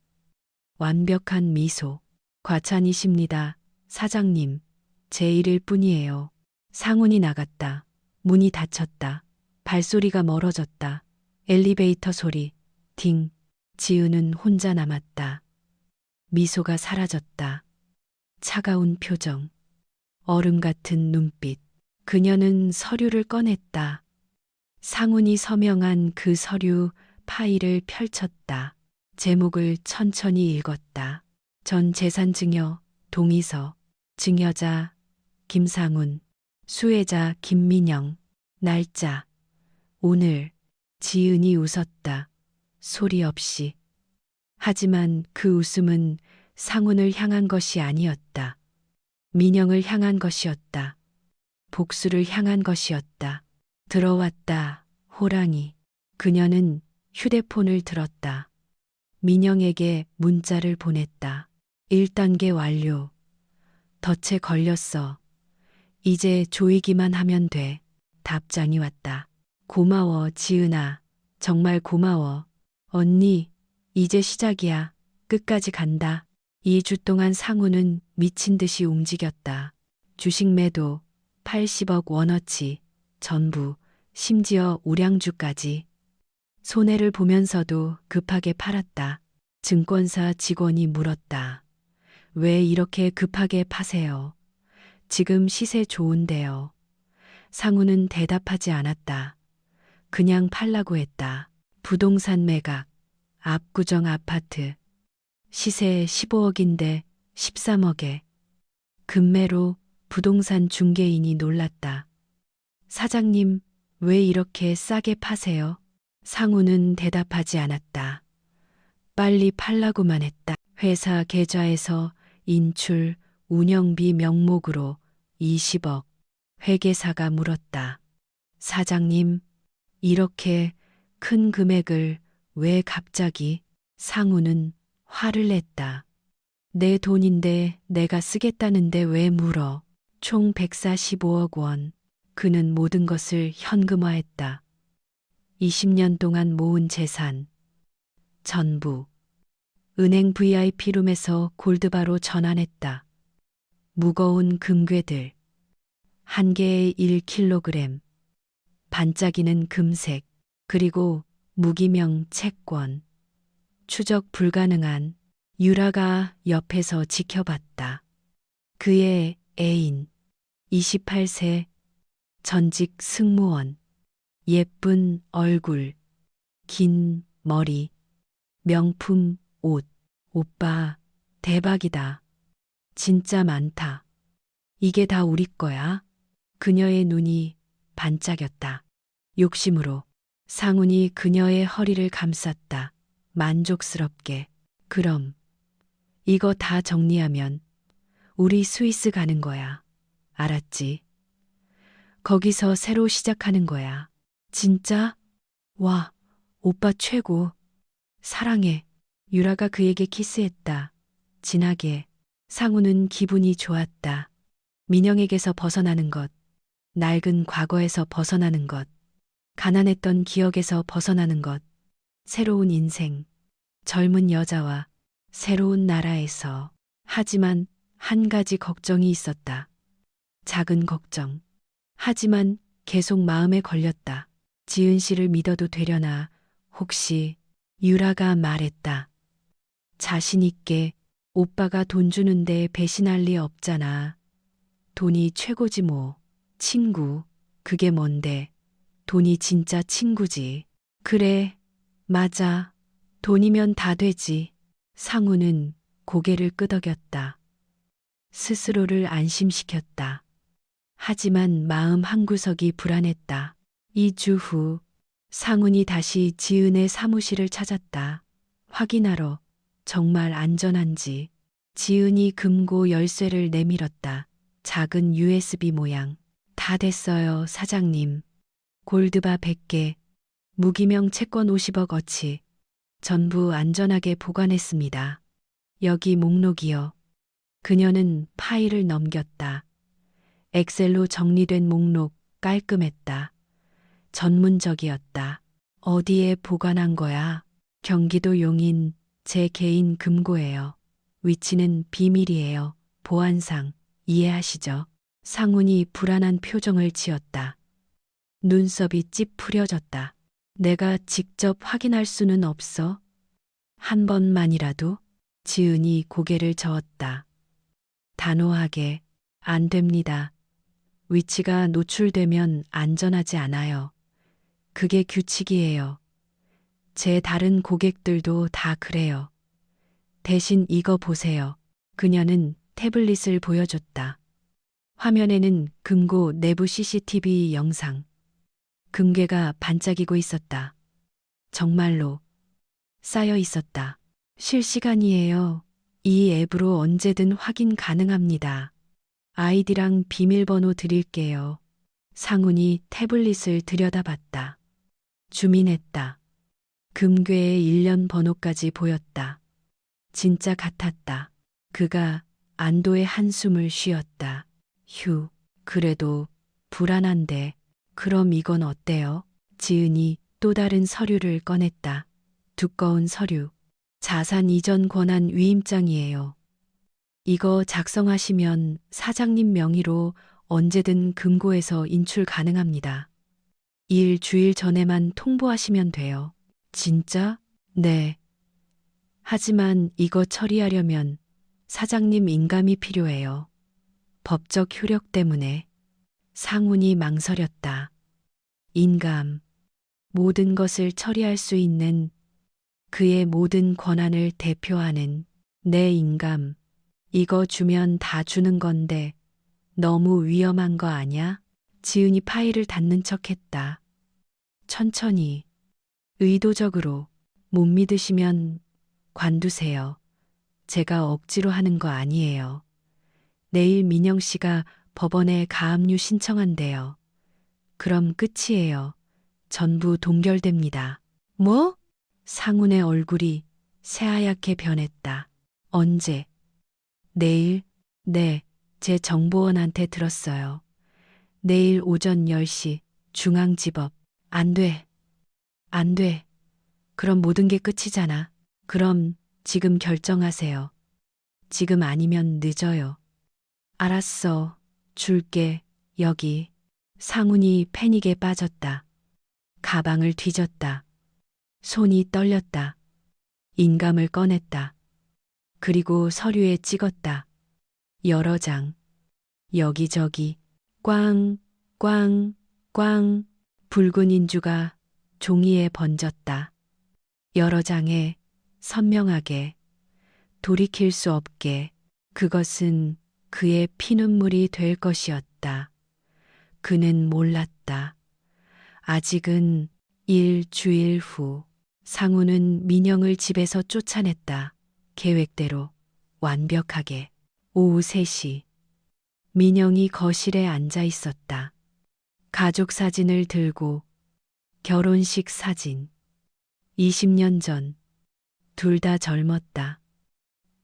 완벽한 미소. 과찬이십니다. 사장님. 제 일일 뿐이에요. 상훈이 나갔다. 문이 닫혔다. 발소리가 멀어졌다. 엘리베이터 소리. 딩. 지은은 혼자 남았다. 미소가 사라졌다. 차가운 표정. 얼음 같은 눈빛. 그녀는 서류를 꺼냈다. 상훈이 서명한 그 서류 파일을 펼쳤다. 제목을 천천히 읽었다. 전 재산 증여, 동의서, 증여자, 김상훈, 수혜자 김민영, 날짜, 오늘. 지은이 웃었다. 소리 없이. 하지만 그 웃음은 상훈을 향한 것이 아니었다. 민영을 향한 것이었다. 복수를 향한 것이었다. 들어왔다, 호랑이. 그녀는 휴대폰을 들었다. 민영에게 문자를 보냈다. 1단계 완료. 덫에 걸렸어. 이제 조이기만 하면 돼. 답장이 왔다. 고마워, 지은아. 정말 고마워. 언니, 이제 시작이야. 끝까지 간다. 2주 동안 상우는 미친 듯이 움직였다. 주식 매도, 80억 원어치, 전부, 심지어 우량주까지. 손해를 보면서도 급하게 팔았다. 증권사 직원이 물었다. 왜 이렇게 급하게 파세요? 지금 시세 좋은데요. 상우는 대답하지 않았다. 그냥 팔라고 했다. 부동산 매각, 압구정 아파트. 시세 15억인데 13억에. 급매로 부동산 중개인이 놀랐다. 사장님, 왜 이렇게 싸게 파세요? 상우는 대답하지 않았다. 빨리 팔라고만 했다. 회사 계좌에서 인출, 운영비 명목으로 20억. 회계사가 물었다. 사장님, 이렇게 큰 금액을 왜 갑자기? 상우는 화를 냈다. 내 돈인데 내가 쓰겠다는데 왜 물어? 총 145억 원. 그는 모든 것을 현금화했다. 20년 동안 모은 재산. 전부. 은행 VIP룸에서 골드바로 전환했다. 무거운 금괴들. 한 개에 1kg. 반짝이는 금색. 그리고 무기명 채권. 추적 불가능한. 유라가 옆에서 지켜봤다. 그의 애인. 28세. 전직 승무원. 예쁜 얼굴. 긴 머리. 명품 옷. 오빠, 대박이다. 진짜 많다. 이게 다 우리 거야? 그녀의 눈이 반짝였다. 욕심으로. 상훈이 그녀의 허리를 감쌌다. 만족스럽게. 그럼 이거 다 정리하면 우리 스위스 가는 거야. 알았지? 거기서 새로 시작하는 거야. 진짜? 와, 오빠 최고. 사랑해. 유라가 그에게 키스했다. 진하게. 상우는 기분이 좋았다. 민영에게서 벗어나는 것. 낡은 과거에서 벗어나는 것. 가난했던 기억에서 벗어나는 것. 새로운 인생. 젊은 여자와 새로운 나라에서. 하지만 한 가지 걱정이 있었다. 작은 걱정. 하지만 계속 마음에 걸렸다. 지은 씨를 믿어도 되려나. 혹시 유라가 말했다. 자신 있게 오빠가 돈 주는데 배신할 리 없잖아. 돈이 최고지 뭐. 친구. 그게 뭔데. 돈이 진짜 친구지. 그래. 맞아. 돈이면 다 되지. 상우는 고개를 끄덕였다. 스스로를 안심시켰다. 하지만 마음 한구석이 불안했다. 2주 후 상훈이 다시 지은의 사무실을 찾았다. 확인하러. 정말 안전한지. 지은이 금고 열쇠를 내밀었다. 작은 USB 모양. 다 됐어요, 사장님. 골드바 100개, 무기명 채권 50억 어치. 전부 안전하게 보관했습니다. 여기 목록이요. 그녀는 파일을 넘겼다. 엑셀로 정리된 목록. 깔끔했다. 전문적이었다. 어디에 보관한 거야? 경기도 용인. 제 개인 금고예요. 위치는 비밀이에요. 보안상. 이해하시죠? 상훈이 불안한 표정을 지었다. 눈썹이 찌푸려졌다. 내가 직접 확인할 수는 없어? 한 번만이라도? 지은이 고개를 저었다. 단호하게. 안 됩니다. 위치가 노출되면 안전하지 않아요. 그게 규칙이에요. 제 다른 고객들도 다 그래요. 대신 이거 보세요. 그녀는 태블릿을 보여줬다. 화면에는 금고 내부 CCTV 영상. 금괴가 반짝이고 있었다. 정말로 쌓여 있었다. 실시간이에요. 이 앱으로 언제든 확인 가능합니다. 아이디랑 비밀번호 드릴게요. 상훈이 태블릿을 들여다봤다. 주민했다. 금괴의 일련 번호까지 보였다. 진짜 같았다. 그가 안도의 한숨을 쉬었다. 휴, 그래도 불안한데, 그럼 이건 어때요? 지은이 또 다른 서류를 꺼냈다. 두꺼운 서류. 자산 이전 권한 위임장이에요. 이거 작성하시면 사장님 명의로 언제든 금고에서 인출 가능합니다. 일주일 전에만 통보하시면 돼요. 진짜? 네. 하지만 이거 처리하려면 사장님 인감이 필요해요. 법적 효력 때문에. 상훈이 망설였다. 인감. 모든 것을 처리할 수 있는 그의 모든 권한을 대표하는 내 인감. 이거 주면 다 주는 건데 너무 위험한 거 아냐? 지은이 파일을 닫는 척 했다. 천천히, 의도적으로. 못 믿으시면 관두세요. 제가 억지로 하는 거 아니에요. 내일 민영 씨가 법원에 가압류 신청한대요. 그럼 끝이에요. 전부 동결됩니다. 뭐? 상훈의 얼굴이 새하얗게 변했다. 언제? 내일? 네, 제 정보원한테 들었어요. 내일 오전 10시 중앙지법. 안 돼. 안 돼. 그럼 모든 게 끝이잖아. 그럼 지금 결정하세요. 지금 아니면 늦어요. 알았어. 줄게. 여기. 상훈이 패닉에 빠졌다. 가방을 뒤졌다. 손이 떨렸다. 인감을 꺼냈다. 그리고 서류에 찍었다. 여러 장. 여기저기. 꽝, 꽝, 꽝. 붉은 인주가 종이에 번졌다. 여러 장에 선명하게, 돌이킬 수 없게, 그것은 그의 피눈물이 될 것이었다. 그는 몰랐다. 아직은 일주일 후. 상훈은 민영을 집에서 쫓아냈다. 계획대로, 완벽하게. 오후 3시. 민영이 거실에 앉아 있었다. 가족 사진을 들고 결혼식 사진. 20년 전. 둘 다 젊었다.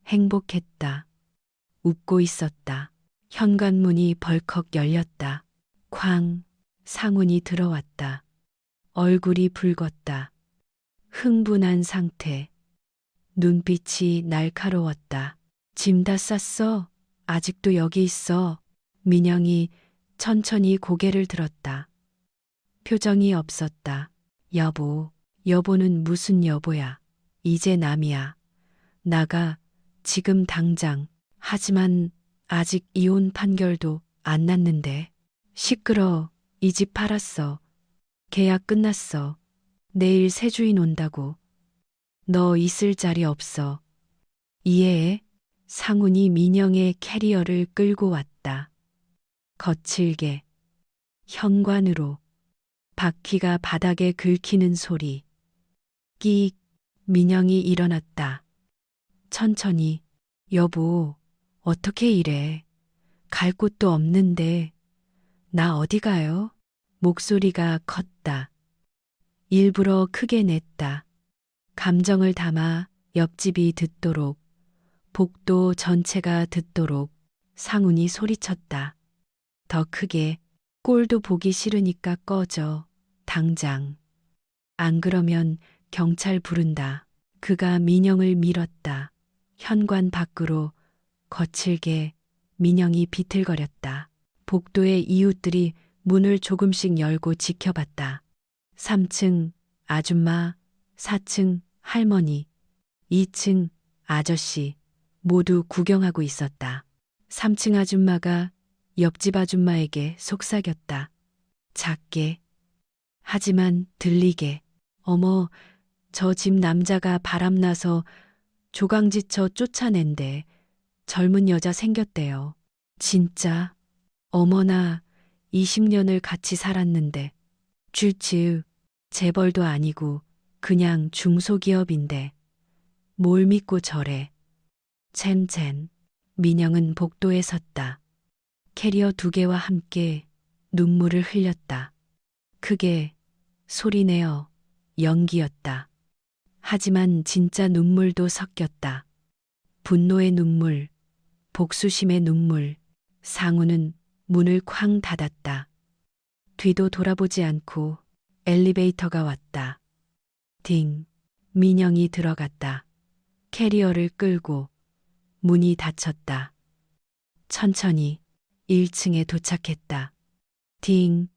행복했다. 웃고 있었다. 현관문이 벌컥 열렸다. 쾅. 상훈이 들어왔다. 얼굴이 붉었다. 흥분한 상태. 눈빛이 날카로웠다. 짐 다 쌌어? 아직도 여기 있어. 민영이 천천히 고개를 들었다. 표정이 없었다. 여보, 여보는 무슨 여보야. 이제 남이야. 나가, 지금 당장. 하지만 아직 이혼 판결도 안 났는데. 시끄러. 이 집 팔았어. 계약 끝났어. 내일 새 주인 온다고. 너 있을 자리 없어. 이해해? 상훈이 민영의 캐리어를 끌고 왔다. 거칠게. 현관으로. 바퀴가 바닥에 긁히는 소리. 끼익. 민영이 일어났다. 천천히. 여보, 어떻게 이래. 갈 곳도 없는데. 나 어디 가요? 목소리가 컸다. 일부러 크게 냈다. 감정을 담아 옆집이 듣도록, 복도 전체가 듣도록. 상훈이 소리쳤다. 더 크게. 꼴도 보기 싫으니까 꺼져. 당장. 안 그러면 경찰 부른다. 그가 민영을 밀었다. 현관 밖으로. 거칠게. 민영이 비틀거렸다. 복도의 이웃들이 문을 조금씩 열고 지켜봤다. 3층 아줌마, 4층 할머니, 2층 아저씨 모두 구경하고 있었다. 3층 아줌마가 옆집 아줌마에게 속삭였다. 작게. 하지만 들리게. 어머, 저 집 남자가 바람나서 조강지쳐 쫓아낸대. 젊은 여자 생겼대요. 진짜. 어머나, 20년을 같이 살았는데. 쥐츠, 재벌도 아니고 그냥 중소기업인데. 뭘 믿고 저래. 젠젠. 민영은 복도에 섰다. 캐리어 2개와 함께 눈물을 흘렸다. 크게 소리내어 연기였다. 하지만 진짜 눈물도 섞였다. 분노의 눈물, 복수심의 눈물. 상우는 문을 쾅 닫았다. 뒤도 돌아보지 않고 엘리베이터가 왔다. 딩. 민영이 들어갔다. 캐리어를 끌고 문이 닫혔다. 천천히 1층에 도착했다. 딩.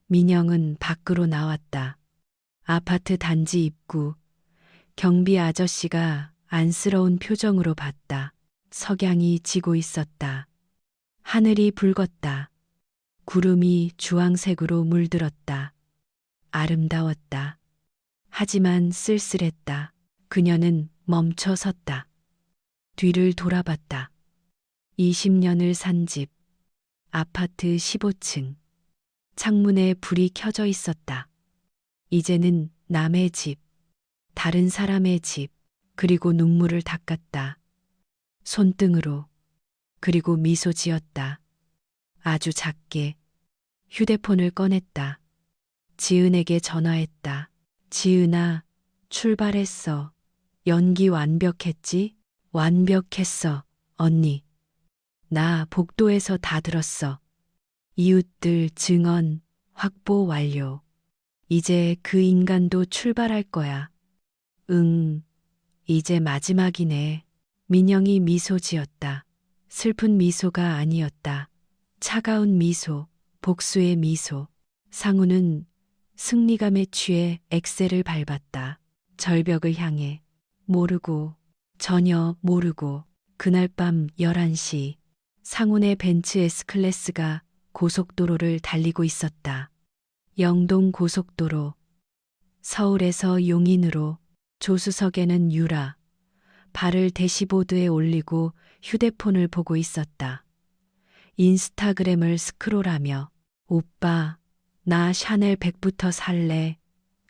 민영은 밖으로 나왔다. 아파트 단지 입구. 경비 아저씨가 안쓰러운 표정으로 봤다. 석양이 지고 있었다. 하늘이 붉었다. 구름이 주황색으로 물들었다. 아름다웠다. 하지만 쓸쓸했다. 그녀는 멈춰 섰다. 뒤를 돌아봤다. 20년을 산 집. 아파트 15층. 창문에 불이 켜져 있었다. 이제는 남의 집, 다른 사람의 집, 그리고 눈물을 닦았다. 손등으로. 그리고 미소 지었다. 아주 작게 휴대폰을 꺼냈다. 지은에게 전화했다. 지은아, 출발했어. 연기 완벽했지? 완벽했어, 언니. 나 복도에서 다 들었어. 이웃들 증언 확보 완료. 이제 그 인간도 출발할 거야. 응, 이제 마지막이네. 민영이 미소 지었다. 슬픈 미소가 아니었다. 차가운 미소, 복수의 미소. 상우는 승리감에 취해 엑셀을 밟았다. 절벽을 향해. 모르고, 전혀 모르고. 그날 밤 11시, 상훈의 벤츠 S클래스가 고속도로를 달리고 있었다. 영동 고속도로. 서울에서 용인으로. 조수석에는 유라. 발을 대시보드에 올리고 휴대폰을 보고 있었다. 인스타그램을 스크롤하며 오빠, 나 샤넬 백부터 살래.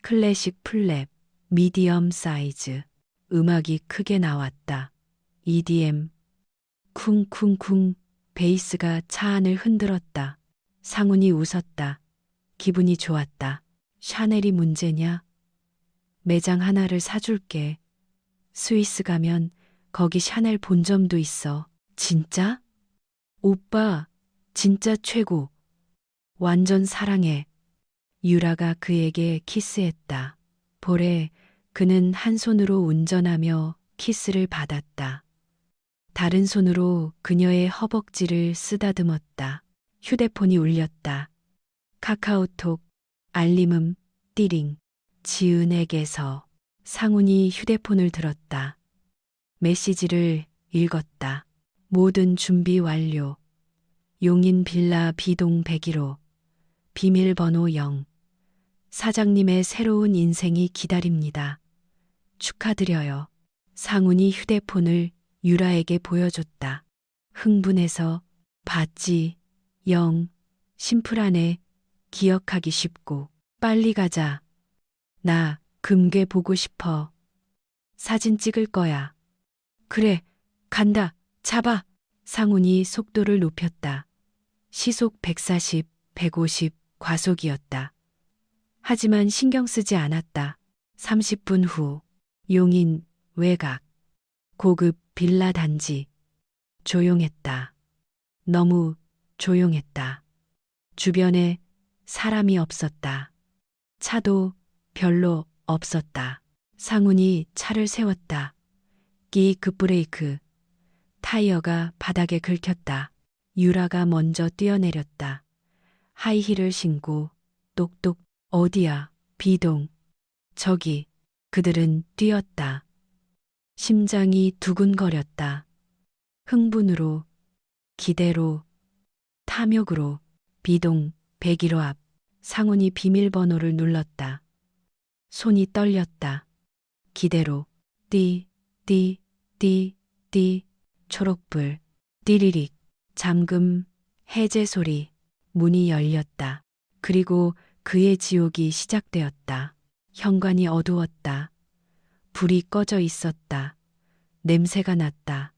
클래식 플랩, 미디엄 사이즈. 음악이 크게 나왔다. EDM. 쿵쿵쿵. 베이스가 차 안을 흔들었다. 상훈이 웃었다. 기분이 좋았다. 샤넬이 문제냐? 매장 하나를 사줄게. 스위스 가면 거기 샤넬 본점도 있어. 진짜? 오빠, 진짜 최고. 완전 사랑해. 유라가 그에게 키스했다. 볼에 그는 한 손으로 운전하며 키스를 받았다. 다른 손으로 그녀의 허벅지를 쓰다듬었다. 휴대폰이 울렸다. 카카오톡, 알림음, 띠링. 지은에게서. 상훈이 휴대폰을 들었다. 메시지를 읽었다. 모든 준비 완료. 용인 빌라 B동 101호. 비밀번호 0. 사장님의 새로운 인생이 기다립니다. 축하드려요. 상훈이 휴대폰을 유라에게 보여줬다. 흥분해서 봤지. 0. 심플하네. 기억하기 쉽고. 빨리 가자. 나 금괴 보고 싶어. 사진 찍을 거야. 그래, 간다. 잡아. 상훈이 속도를 높였다. 시속 140, 150 과속이었다. 하지만 신경 쓰지 않았다. 30분 후, 용인 외곽. 고급 빌라 단지. 조용했다. 너무 조용했다. 주변에 사람이 없었다. 차도 별로 없었다. 상훈이 차를 세웠다. 끼 급브레이크. 타이어가 바닥에 긁혔다. 유라가 먼저 뛰어내렸다. 하이힐을 신고 똑똑. 어디야? B동. 저기. 그들은 뛰었다. 심장이 두근거렸다. 흥분으로, 기대로, 탐욕으로. B동 101호 앞. 상훈이 비밀번호를 눌렀다. 손이 떨렸다. 기대로. 띠, 띠, 띠, 띠. 초록불. 띠리릭. 잠금. 해제 소리. 문이 열렸다. 그리고 그의 지옥이 시작되었다. 현관이 어두웠다. 불이 꺼져 있었다. 냄새가 났다.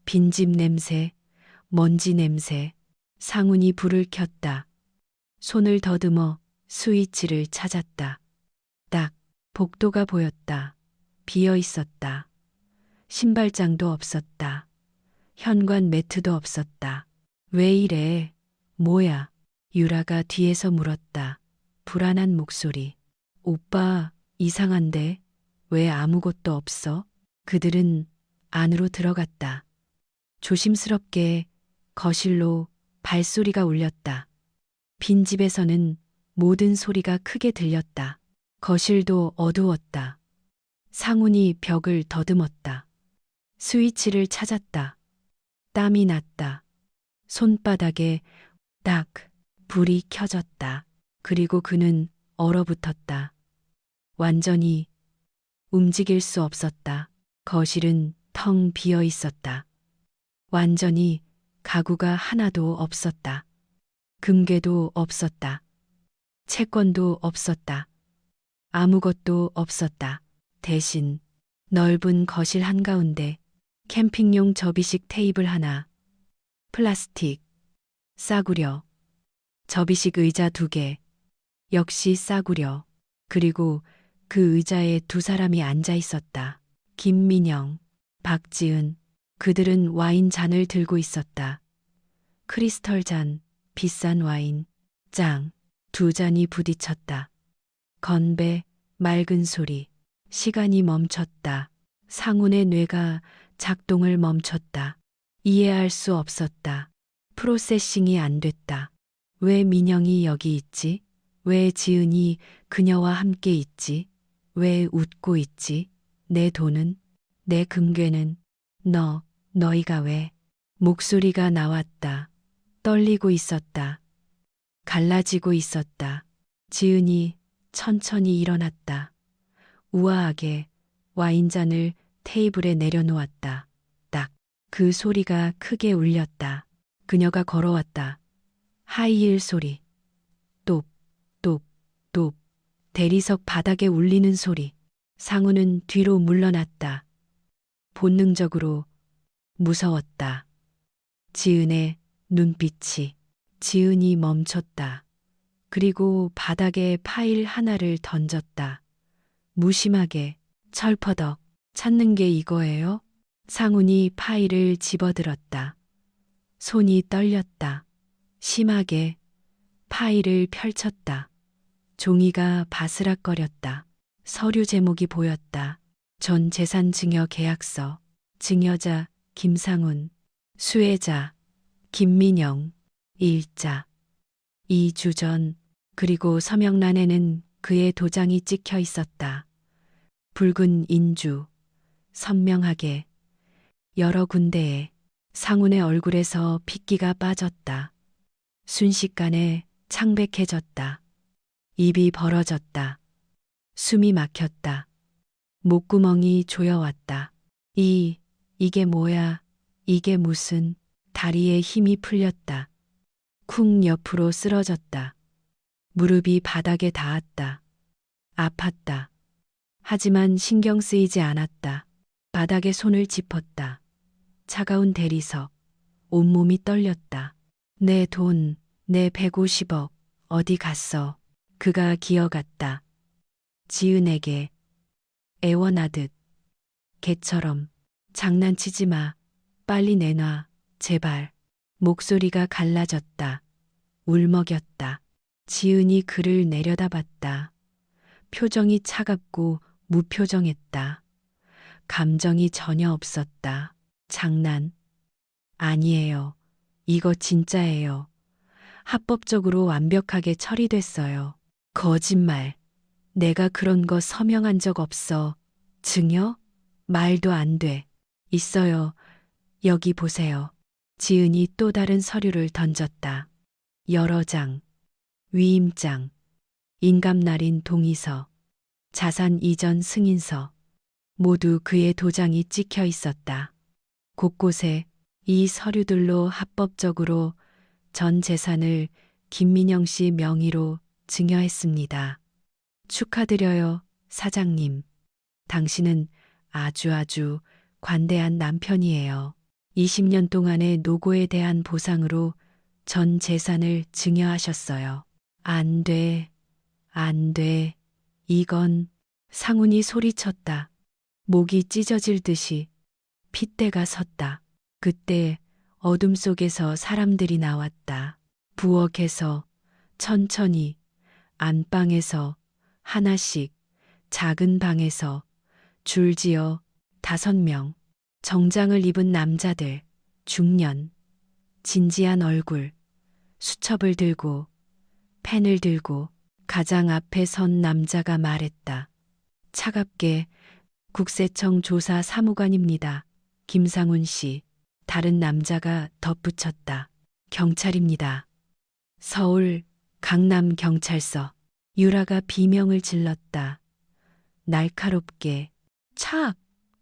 빈집 냄새, 먼지 냄새. 상훈이 불을 켰다. 손을 더듬어 스위치를 찾았다. 딱 복도가 보였다. 비어 있었다. 신발장도 없었다. 현관 매트도 없었다. 왜 이래? 뭐야? 유라가 뒤에서 물었다. 불안한 목소리. 오빠, 이상한데? 왜 아무것도 없어? 그들은 안으로 들어갔다. 조심스럽게 거실로 발소리가 울렸다. 빈집에서는 모든 소리가 크게 들렸다. 거실도 어두웠다. 상훈이 벽을 더듬었다. 스위치를 찾았다. 땀이 났다. 손바닥에 딱 불이 켜졌다. 그리고 그는 얼어붙었다. 완전히 움직일 수 없었다. 거실은 텅 비어 있었다. 완전히 가구가 하나도 없었다. 금괴도 없었다. 채권도 없었다. 아무것도 없었다. 대신 넓은 거실 한가운데 캠핑용 접이식 테이블 하나, 플라스틱, 싸구려, 접이식 의자 2개, 역시 싸구려, 그리고 그 의자에 2사람이 앉아 있었다. 김민영, 박지은, 그들은 와인 잔을 들고 있었다. 크리스털 잔, 비싼 와인, 짱, 2잔이 부딪혔다. 건배, 맑은 소리, 시간이 멈췄다. 상훈의 뇌가 작동을 멈췄다. 이해할 수 없었다. 프로세싱이 안 됐다. 왜 민영이 여기 있지? 왜 지은이 그녀와 함께 있지? 왜 웃고 있지? 내 돈은? 내 금괴는? 너희가 왜? 목소리가 나왔다. 떨리고 있었다. 갈라지고 있었다. 지은이 천천히 일어났다. 우아하게 와인잔을 테이블에 내려놓았다. 딱. 그 소리가 크게 울렸다. 그녀가 걸어왔다. 하이힐 소리. 똑, 똑, 똑. 대리석 바닥에 울리는 소리. 상우는 뒤로 물러났다. 본능적으로 무서웠다. 지은의 눈빛이. 지은이 멈췄다. 그리고 바닥에 파일 하나를 던졌다. 무심하게, 철퍼덕. 찾는 게 이거예요? 상훈이 파일을 집어들었다. 손이 떨렸다. 심하게 파일을 펼쳤다. 종이가 바스락거렸다. 서류 제목이 보였다. 전 재산 증여 계약서. 증여자 김상훈, 수혜자 김민영, 일자. 2주 전, 그리고 서명란에는 그의 도장이 찍혀 있었다. 붉은 인주, 선명하게, 여러 군데에. 상훈의 얼굴에서 핏기가 빠졌다. 순식간에 창백해졌다. 입이 벌어졌다. 숨이 막혔다. 목구멍이 조여왔다. 이게 뭐야? 이게 무슨? 다리에 힘이 풀렸다. 쿵 옆으로 쓰러졌다. 무릎이 바닥에 닿았다. 아팠다. 하지만 신경 쓰이지 않았다. 바닥에 손을 짚었다. 차가운 대리석. 온몸이 떨렸다. 내 돈, 내 150억, 어디 갔어? 그가 기어갔다. 지은에게 애원하듯. 개처럼. 장난치지 마. 빨리 내놔. 제발. 목소리가 갈라졌다. 울먹였다. 지은이 그를 내려다봤다. 표정이 차갑고 무표정했다. 감정이 전혀 없었다. 장난. 아니에요. 이거 진짜예요. 합법적으로 완벽하게 처리됐어요. 거짓말. 내가 그런 거 서명한 적 없어. 증여? 말도 안 돼. 있어요. 여기 보세요. 지은이 또 다른 서류를 던졌다. 여러 장. 위임장. 인감날인 동의서. 자산 이전 승인서. 모두 그의 도장이 찍혀 있었다. 곳곳에 이 서류들로 합법적으로 전 재산을 김민영 씨 명의로 증여했습니다. 축하드려요, 사장님. 당신은 아주 관대한 남편이에요. 20년 동안의 노고에 대한 보상으로 전 재산을 증여하셨어요. 안 돼, 안 돼. 이건 상훈이 소리쳤다. 목이 찢어질 듯이 핏대가 섰다. 그때 어둠 속에서 사람들이 나왔다. 부엌에서 천천히, 안방에서 하나씩, 작은 방에서 줄지어 5명. 정장을 입은 남자들, 중년, 진지한 얼굴, 수첩을 들고, 펜을 들고, 가장 앞에 선 남자가 말했다. 차갑게, 국세청 조사 사무관입니다. 김상훈 씨. 다른 남자가 덧붙였다. 경찰입니다. 서울 강남경찰서. 유라가 비명을 질렀다. 날카롭게. 차!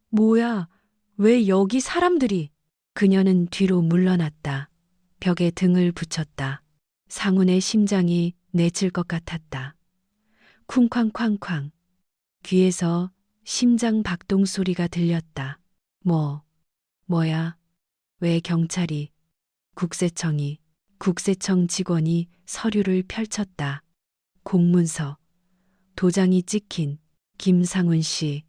뭐야? 왜 여기 사람들이? 그녀는 뒤로 물러났다. 벽에 등을 붙였다. 상훈의 심장이 내칠 것 같았다. 쿵쾅쾅쾅. 귀에서 심장 박동 소리가 들렸다. 뭐야? 왜 경찰이, 국세청 직원이 서류를 펼쳤다. 공문서, 도장이 찍힌 김상훈 씨,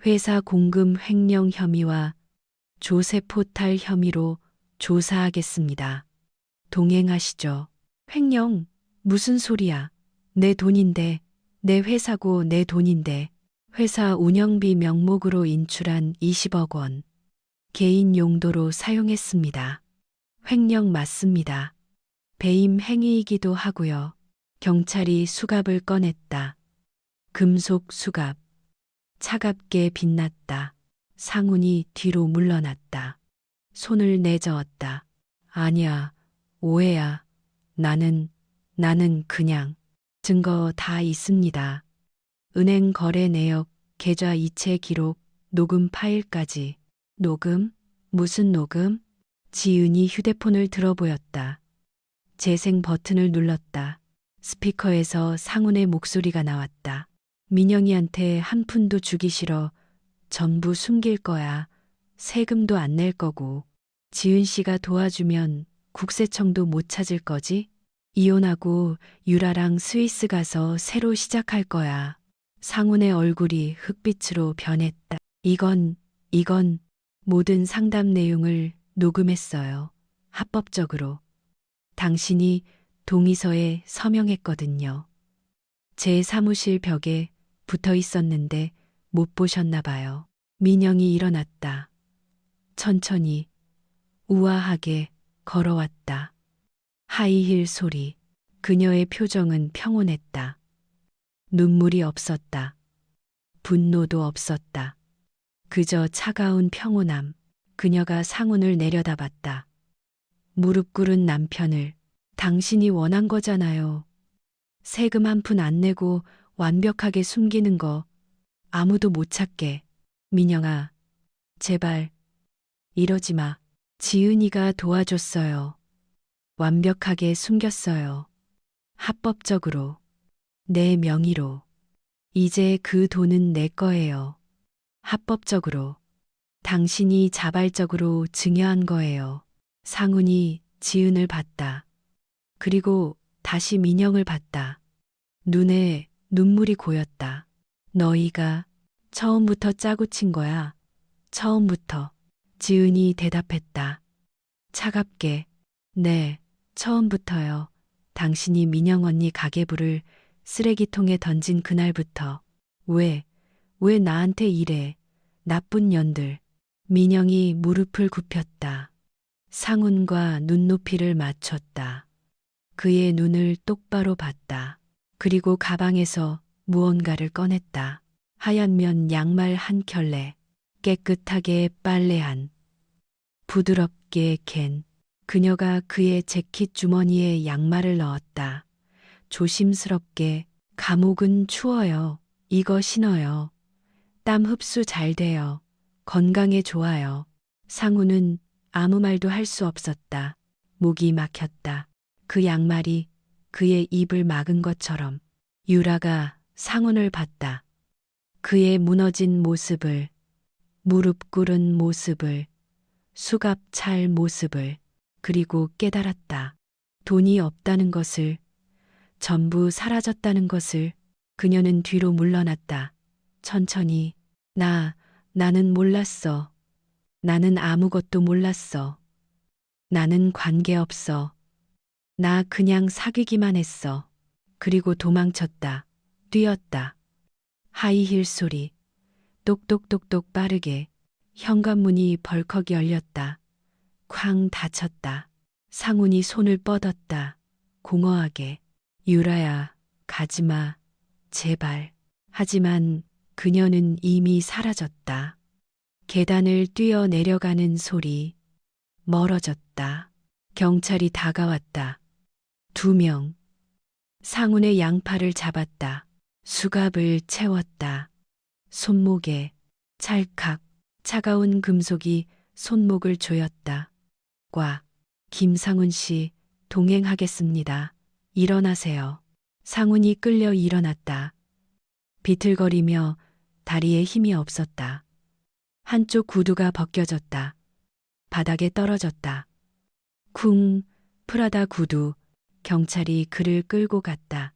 회사 공금 횡령 혐의와 조세 포탈 혐의로 조사하겠습니다. 동행하시죠. 횡령? 무슨 소리야? 내 돈인데, 내 회사고 내 돈인데, 회사 운영비 명목으로 인출한 20억 원. 개인 용도로 사용했습니다. 횡령 맞습니다. 배임 행위이기도 하고요. 경찰이 수갑을 꺼냈다. 금속 수갑. 차갑게 빛났다. 상훈이 뒤로 물러났다. 손을 내저었다. 아니야, 오해야. 나는 그냥 증거 다 있습니다. 은행 거래 내역, 계좌 이체 기록, 녹음 파일까지. 녹음? 무슨 녹음? 지은이 휴대폰을 들어보였다. 재생 버튼을 눌렀다. 스피커에서 상훈의 목소리가 나왔다. 민영이한테 한 푼도 주기 싫어. 전부 숨길 거야. 세금도 안 낼 거고. 지은 씨가 도와주면 국세청도 못 찾을 거지? 이혼하고 유라랑 스위스 가서 새로 시작할 거야. 상훈의 얼굴이 흑빛으로 변했다. 이건 모든 상담 내용을 녹음했어요. 합법적으로. 당신이 동의서에 서명했거든요. 제 사무실 벽에 붙어 있었는데 못 보셨나 봐요. 민영이 일어났다. 천천히, 우아하게 걸어왔다. 하이힐 소리. 그녀의 표정은 평온했다. 눈물이 없었다. 분노도 없었다. 그저 차가운 평온함. 그녀가 상훈을 내려다봤다. 무릎 꿇은 남편을. 당신이 원한 거잖아요. 세금 한 푼 안 내고 완벽하게 숨기는 거 아무도 못 찾게. 민영아, 제발 이러지 마. 지은이가 도와줬어요. 완벽하게 숨겼어요. 합법적으로. 내 명의로. 이제 그 돈은 내 거예요. 합법적으로. 당신이 자발적으로 증여한 거예요. 상훈이 지은을 봤다. 그리고 다시 민영을 봤다. 눈에 눈물이 고였다. 너희가 처음부터 짜고 친 거야. 처음부터. 지은이 대답했다. 차갑게. 네, 처음부터요. 당신이 민영 언니 가계부를 쓰레기통에 던진 그날부터. 왜 나한테 이래. 나쁜 년들. 민영이 무릎을 굽혔다. 상훈과 눈높이를 맞췄다. 그의 눈을 똑바로 봤다. 그리고 가방에서 무언가를 꺼냈다. 하얀 면 양말 한 켤레. 깨끗하게 빨래한. 부드럽게 갠. 그녀가 그의 재킷 주머니에 양말을 넣었다. 조심스럽게. 감옥은 추워요. 이거 신어요. 땀 흡수 잘 돼요. 건강에 좋아요. 상훈은 아무 말도 할 수 없었다. 목이 막혔다. 그 양말이 그의 입을 막은 것처럼. 유라가 상훈을 봤다. 그의 무너진 모습을, 무릎 꿇은 모습을, 수갑 찰 모습을, 그리고 깨달았다. 돈이 없다는 것을, 전부 사라졌다는 것을. 그녀는 뒤로 물러났다. 천천히. 나는 몰랐어. 나는 아무것도 몰랐어. 나는 관계없어. 나 그냥 사귀기만 했어. 그리고 도망쳤다. 뛰었다. 하이힐 소리. 똑똑똑똑 빠르게. 현관문이 벌컥 열렸다. 쾅 닫혔다. 상훈이 손을 뻗었다. 공허하게. 유라야, 가지마. 제발. 하지만 그녀는 이미 사라졌다. 계단을 뛰어 내려가는 소리. 멀어졌다. 경찰이 다가왔다. 2명. 상훈의 양팔을 잡았다. 수갑을 채웠다. 손목에 찰칵 차가운 금속이 손목을 조였다. 꽉. 김상훈 씨, 동행하겠습니다. 일어나세요. 상훈이 끌려 일어났다. 비틀거리며 다리에 힘이 없었다. 한쪽 구두가 벗겨졌다. 바닥에 떨어졌다. 쿵, 프라다 구두. 경찰이 그를 끌고 갔다.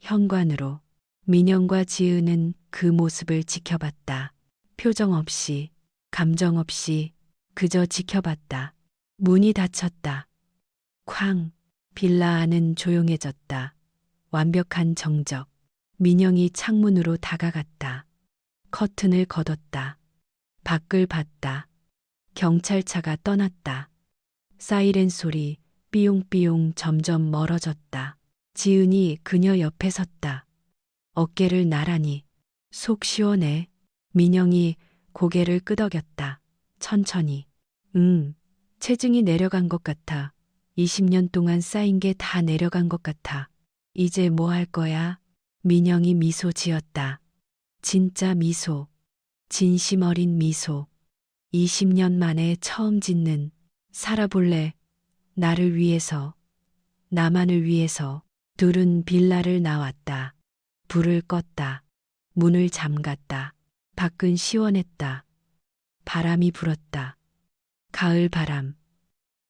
현관으로. 민영과 지은은 그 모습을 지켜봤다. 표정 없이, 감정 없이 그저 지켜봤다. 문이 닫혔다. 쾅, 빌라 안은 조용해졌다. 완벽한 정적. 민영이 창문으로 다가갔다. 커튼을 걷었다. 밖을 봤다. 경찰차가 떠났다. 사이렌 소리, 삐용삐용 점점 멀어졌다. 지은이 그녀 옆에 섰다. 어깨를 나란히. 속 시원해. 민영이 고개를 끄덕였다. 천천히. 체중이 내려간 것 같아. 20년 동안 쌓인 게 다 내려간 것 같아. 이제 뭐 할 거야? 민영이 미소 지었다. 진짜 미소. 진심 어린 미소. 20년 만에 처음 짓는. 살아볼래. 나를 위해서. 나만을 위해서. 둘은 빌라를 나왔다. 불을 껐다. 문을 잠갔다. 밖은 시원했다. 바람이 불었다. 가을 바람.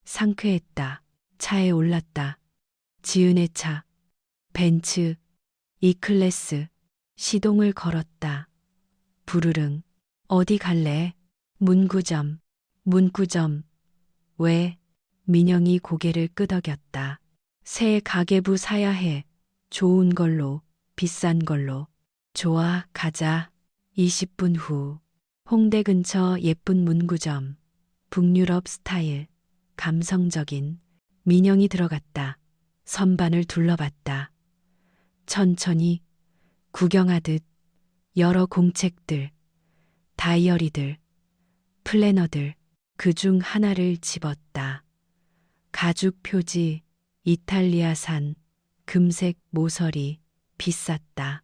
상쾌했다. 차에 올랐다. 지은의 차. 벤츠. E클래스. 시동을 걸었다. 부르릉. 어디 갈래? 문구점. 문구점. 왜? 민영이 고개를 끄덕였다. 새 가계부 사야 해. 좋은 걸로. 비싼 걸로. 좋아, 가자. 20분 후. 홍대 근처 예쁜 문구점. 북유럽 스타일. 감성적인. 민영이 들어갔다. 선반을 둘러봤다. 천천히 구경하듯 여러 공책들, 다이어리들, 플래너들. 그중 하나를 집었다. 가죽 표지, 이탈리아산, 금색 모서리. 비쌌다.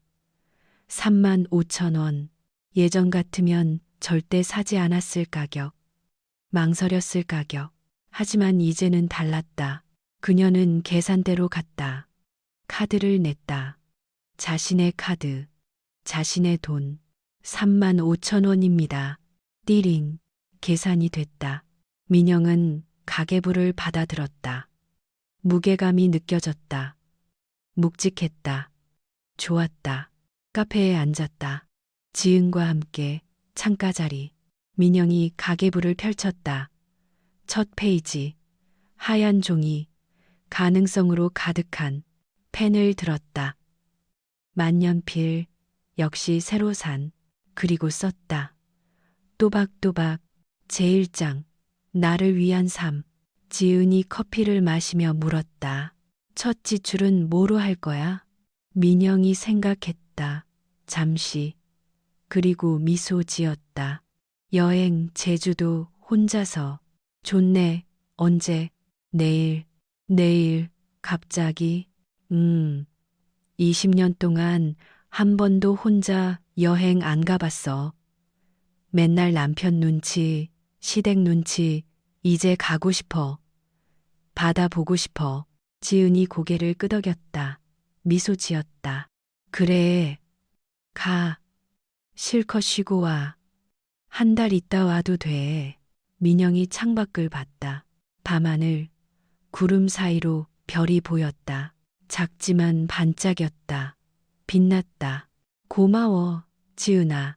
35,000원. 예전 같으면 절대 사지 않았을 가격. 망설였을 가격. 하지만 이제는 달랐다. 그녀는 계산대로 갔다. 카드를 냈다. 자신의 카드, 자신의 돈. 35,000원입니다. 띠링. 계산이 됐다. 민영은 가계부를 받아들었다. 무게감이 느껴졌다. 묵직했다. 좋았다. 카페에 앉았다. 지은과 함께 창가 자리. 민영이 가계부를 펼쳤다. 첫 페이지. 하얀 종이. 가능성으로 가득한. 펜을 들었다. 만년필. 역시 새로 산. 그리고 썼다. 또박또박. 제1장. 나를 위한 삶. 지은이 커피를 마시며 물었다. 첫 지출은 뭐로 할 거야? 민영이 생각했다. 잠시. 그리고 미소 지었다. 여행, 제주도, 혼자서. 좋네. 언제? 내일. 내일. 갑자기. 20년 동안 한 번도 혼자 여행 안 가봤어. 맨날 남편 눈치, 시댁 눈치. 이제 가고 싶어. 바다 보고 싶어. 지은이 고개를 끄덕였다. 미소 지었다. 그래. 가. 실컷 쉬고 와. 한 달 있다 와도 돼. 민영이 창밖을 봤다. 밤하늘, 구름 사이로 별이 보였다. 작지만 반짝였다. 빛났다. 고마워, 지은아.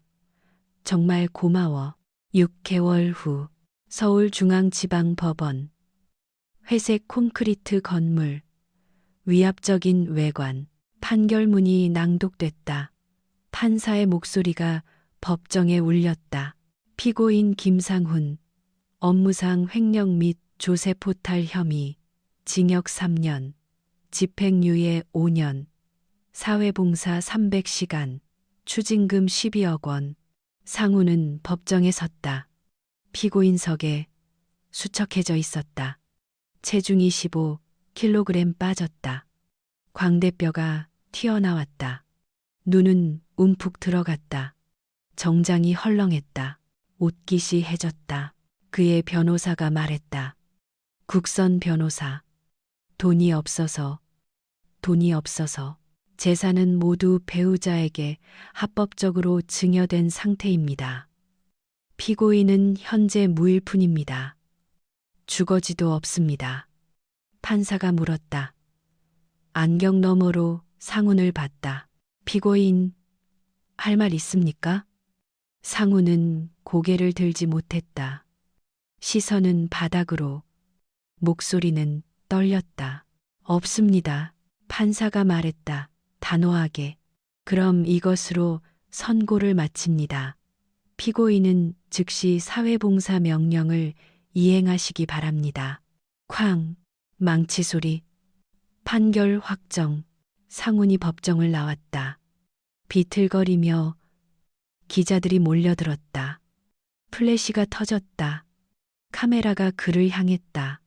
정말 고마워. 6개월 후, 서울중앙지방법원. 회색 콘크리트 건물. 위압적인 외관. 판결문이 낭독됐다. 판사의 목소리가 법정에 울렸다. 피고인 김상훈. 업무상 횡령 및 조세포탈 혐의. 징역 3년. 집행유예 5년. 사회봉사 300시간. 추징금 12억 원. 상훈은 법정에 섰다. 피고인석에 수척해져 있었다. 체중 25kg 빠졌다. 광대뼈가 튀어나왔다. 눈은 움푹 들어갔다. 정장이 헐렁했다. 옷깃이 해졌다. 그의 변호사가 말했다. 국선 변호사. 돈이 없어서. 재산은 모두 배우자에게 합법적으로 증여된 상태입니다. 피고인은 현재 무일 뿐입니다. 주거지도 없습니다. 판사가 물었다. 안경 너머로 상훈을 봤다. 피고인, 할 말 있습니까? 상훈은 고개를 들지 못했다. 시선은 바닥으로, 목소리는 떨렸다. 없습니다. 판사가 말했다. 단호하게. 그럼 이것으로 선고를 마칩니다. 피고인은 즉시 사회봉사 명령을 이행하시기 바랍니다. 쾅, 망치 소리. 판결 확정. 상훈이 법정을 나왔다. 비틀거리며 기자들이 몰려들었다. 플래시가 터졌다. 카메라가 그를 향했다.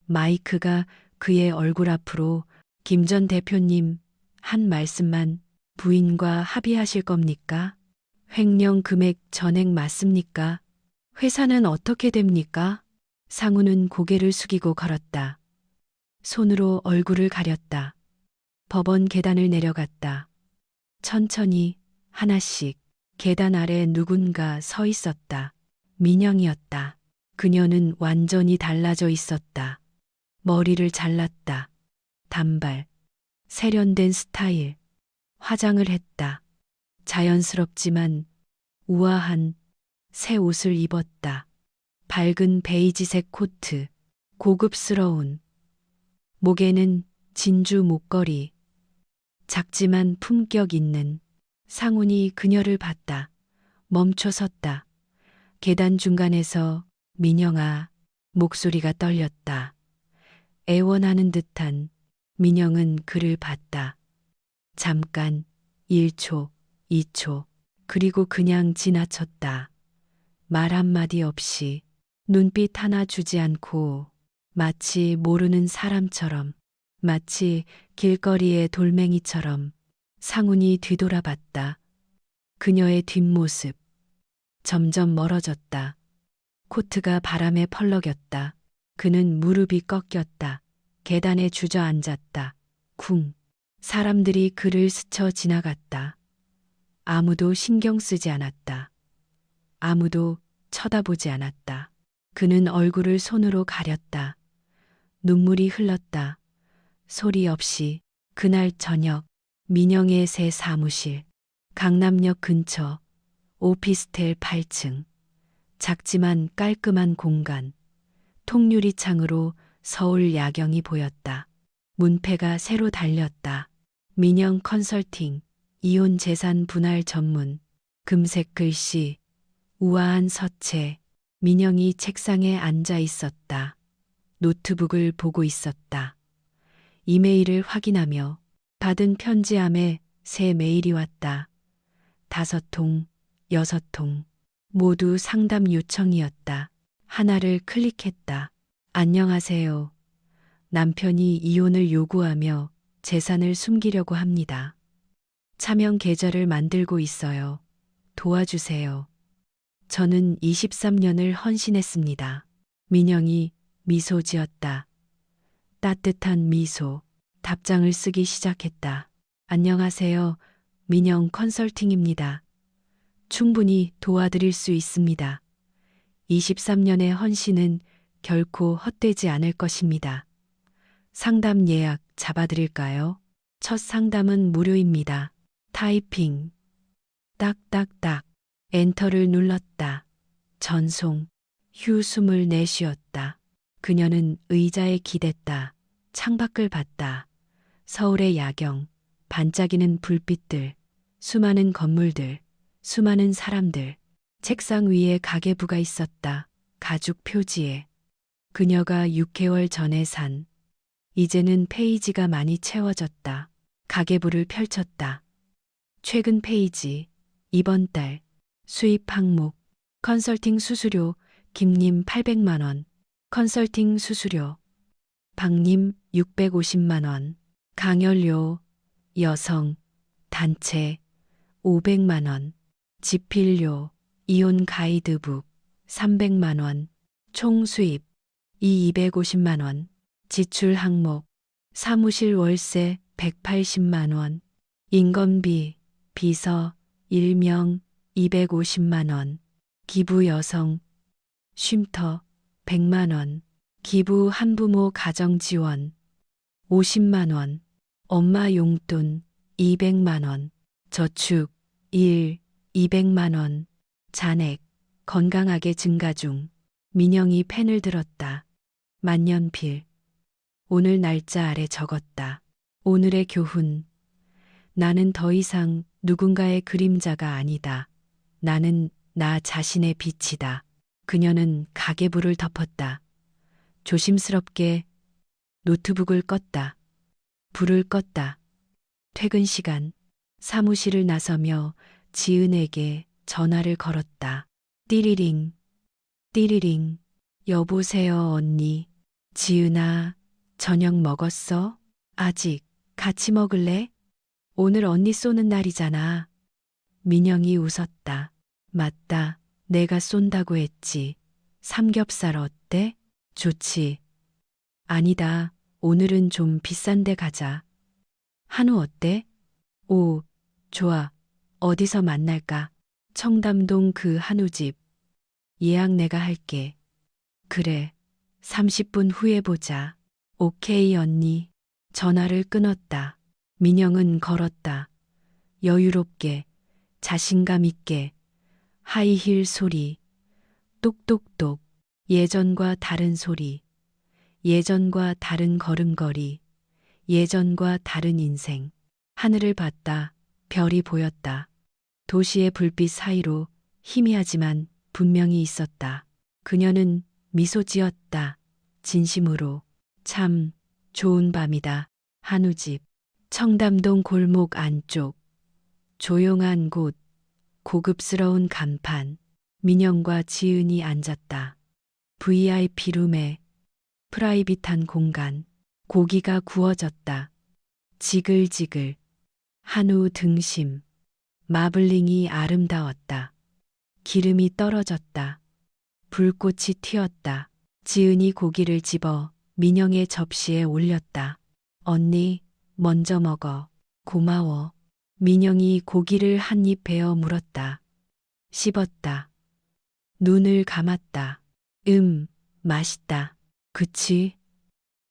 마이크가 그의 얼굴 앞으로 김 전 대표님 한 말씀만 부인과 합의하실 겁니까? 횡령 금액 전액 맞습니까? 회사는 어떻게 됩니까? 상훈은 고개를 숙이고 걸었다. 손으로 얼굴을 가렸다. 법원 계단을 내려갔다. 천천히 하나씩 계단 아래 누군가 서 있었다. 민영이었다. 그녀는 완전히 달라져 있었다. 머리를 잘랐다. 단발, 세련된 스타일, 화장을 했다. 자연스럽지만 우아한 새 옷을 입었다. 밝은 베이지색 코트, 고급스러운. 목에는 진주 목걸이, 작지만 품격 있는. 상훈이 그녀를 봤다. 멈춰 섰다. 계단 중간에서 민영아, 목소리가 떨렸다. 애원하는 듯한. 민영은 그를 봤다. 잠깐, 1초, 2초, 그리고 그냥 지나쳤다. 말 한마디 없이, 눈빛 하나 주지 않고, 마치 모르는 사람처럼, 마치 길거리의 돌멩이처럼. 상훈이 뒤돌아봤다. 그녀의 뒷모습. 점점 멀어졌다. 코트가 바람에 펄럭였다. 그는 무릎이 꺾였다. 계단에 주저앉았다. 쿵. 사람들이 그를 스쳐 지나갔다. 아무도 신경 쓰지 않았다. 아무도 쳐다보지 않았다. 그는 얼굴을 손으로 가렸다. 눈물이 흘렀다. 소리 없이. 그날 저녁 민영의 새 사무실. 강남역 근처 오피스텔 8층. 작지만 깔끔한 공간. 통유리 창으로 서울 야경이 보였다. 문패가 새로 달렸다. 민영 컨설팅, 이혼 재산 분할 전문. 금색 글씨, 우아한 서체. 민영이 책상에 앉아 있었다. 노트북을 보고 있었다. 이메일을 확인하며 받은 편지함에 새 메일이 왔다. 5통, 6통. 모두 상담 요청이었다. 하나를 클릭했다. 안녕하세요. 남편이 이혼을 요구하며 재산을 숨기려고 합니다. 차명 계좌를 만들고 있어요. 도와주세요. 저는 23년을 헌신했습니다. 민영이 미소 지었다. 따뜻한 미소. 답장을 쓰기 시작했다. 안녕하세요. 민영 컨설팅입니다. 충분히 도와드릴 수 있습니다. 23년의 헌신은 결코 헛되지 않을 것입니다. 상담 예약 잡아드릴까요? 첫 상담은 무료입니다. 타이핑. 딱딱딱. 엔터를 눌렀다. 전송. 휴 숨을 내쉬었다. 그녀는 의자에 기댔다. 창밖을 봤다. 서울의 야경, 반짝이는 불빛들, 수많은 건물들, 수많은 사람들. 책상 위에 가계부가 있었다. 가죽 표지에. 그녀가 6개월 전에 산. 이제는 페이지가 많이 채워졌다. 가계부를 펼쳤다. 최근 페이지, 이번 달, 수입 항목, 컨설팅 수수료, 김님 800만 원, 컨설팅 수수료, 박님 650만 원, 강연료, 여성, 단체, 500만 원, 집필료, 이혼 가이드북, 300만 원, 총 수입, 250만 원, 지출 항목, 사무실 월세 180만 원, 인건비, 비서, 일명 250만 원, 기부 여성, 쉼터 100만 원, 기부 한부모 가정 지원 50만 원, 엄마 용돈 200만 원, 저축 200만 원, 잔액 건강하게 증가 중. 민영이 펜을 들었다. 만년필. 오늘 날짜 아래 적었다. 오늘의 교훈. 나는 더 이상 누군가의 그림자가 아니다. 나는 나 자신의 빛이다. 그녀는 가계부를 덮었다. 조심스럽게 노트북을 껐다. 불을 껐다. 퇴근 시간. 사무실을 나서며 지은에게 전화를 걸었다. 띠리링, 띠리링. 여보세요, 언니. 지은아, 저녁 먹었어? 아직. 같이 먹을래? 오늘 언니 쏘는 날이잖아. 민영이 웃었다. 맞다. 내가 쏜다고 했지. 삼겹살 어때? 좋지. 아니다. 오늘은 좀 비싼 데 가자. 한우 어때? 오, 좋아. 어디서 만날까? 청담동 그 한우집. 예약 내가 할게. 그래. 30분 후에 보자. 오케이, 언니. 전화를 끊었다. 민영은 걸었다. 여유롭게, 자신감 있게. 하이힐 소리. 똑똑똑. 예전과 다른 소리. 예전과 다른 걸음걸이. 예전과 다른 인생. 하늘을 봤다. 별이 보였다. 도시의 불빛 사이로 희미하지만 분명히 있었다. 그녀는 미소 지었다. 진심으로. 참 좋은 밤이다. 한우집. 청담동 골목 안쪽. 조용한 곳. 고급스러운 간판. 민영과 지은이 앉았다. VIP 룸에 프라이빗한 공간. 고기가 구워졌다. 지글지글. 한우 등심. 마블링이 아름다웠다. 기름이 떨어졌다. 불꽃이 튀었다. 지은이 고기를 집어 민영의 접시에 올렸다. 언니, 먼저 먹어. 고마워. 민영이 고기를 한 입 베어 물었다. 씹었다. 눈을 감았다. 맛있다. 그치?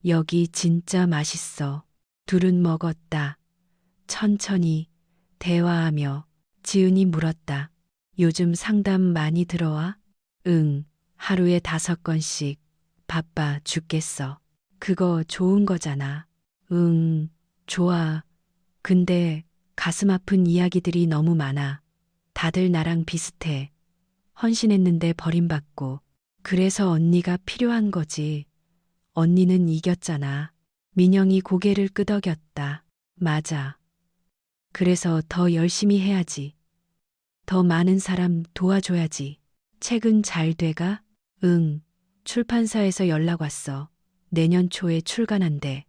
여기 진짜 맛있어. 둘은 먹었다. 천천히 대화하며. 지은이 물었다. 요즘 상담 많이 들어와? 응, 하루에 5건씩. 바빠 죽겠어. 그거 좋은 거잖아. 응, 좋아. 근데 가슴 아픈 이야기들이 너무 많아. 다들 나랑 비슷해. 헌신했는데 버림받고. 그래서 언니가 필요한 거지. 언니는 이겼잖아. 민영이 고개를 끄덕였다. 맞아. 그래서 더 열심히 해야지. 더 많은 사람 도와줘야지. 책은 잘 돼가? 응. 출판사에서 연락 왔어. 내년 초에 출간한대.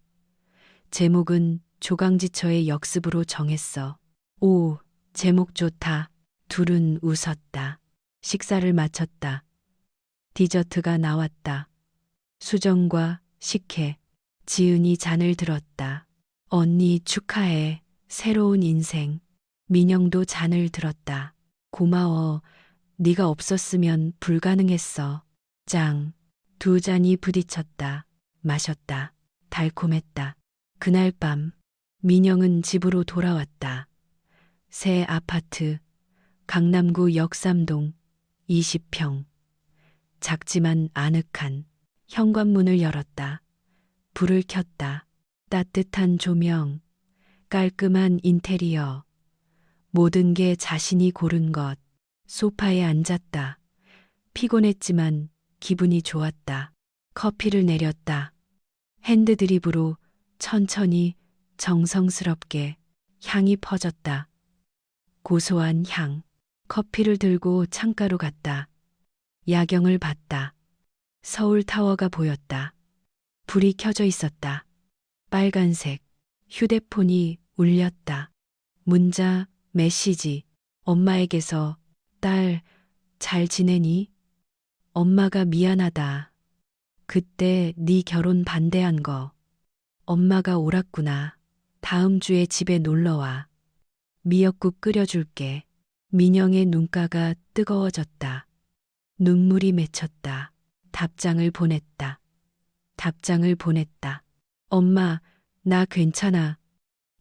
제목은 조강지처의 역습으로 정했어. 오, 제목 좋다. 둘은 웃었다. 식사를 마쳤다. 디저트가 나왔다. 수정과 식혜. 지은이 잔을 들었다. 언니 축하해. 새로운 인생. 민영도 잔을 들었다. 고마워. 네가 없었으면 불가능했어. 짱. 두 잔이 부딪혔다. 마셨다. 달콤했다. 그날 밤 민영은 집으로 돌아왔다. 새 아파트, 강남구 역삼동 20평. 작지만 아늑한 현관문을 열었다. 불을 켰다. 따뜻한 조명, 깔끔한 인테리어. 모든 게 자신이 고른 것. 소파에 앉았다. 피곤했지만 기분이 좋았다. 커피를 내렸다. 핸드드립으로 천천히 정성스럽게 향이 퍼졌다. 고소한 향. 커피를 들고 창가로 갔다. 야경을 봤다. 서울타워가 보였다. 불이 켜져 있었다. 빨간색. 휴대폰이 울렸다. 문자, 메시지. 엄마에게서 딸, 잘 지내니? 엄마가 미안하다. 그때 네 결혼 반대한 거. 엄마가 옳았구나. 다음 주에 집에 놀러와. 미역국 끓여줄게. 민영의 눈가가 뜨거워졌다. 눈물이 맺혔다. 답장을 보냈다. 답장을 보냈다. 엄마, 나 괜찮아.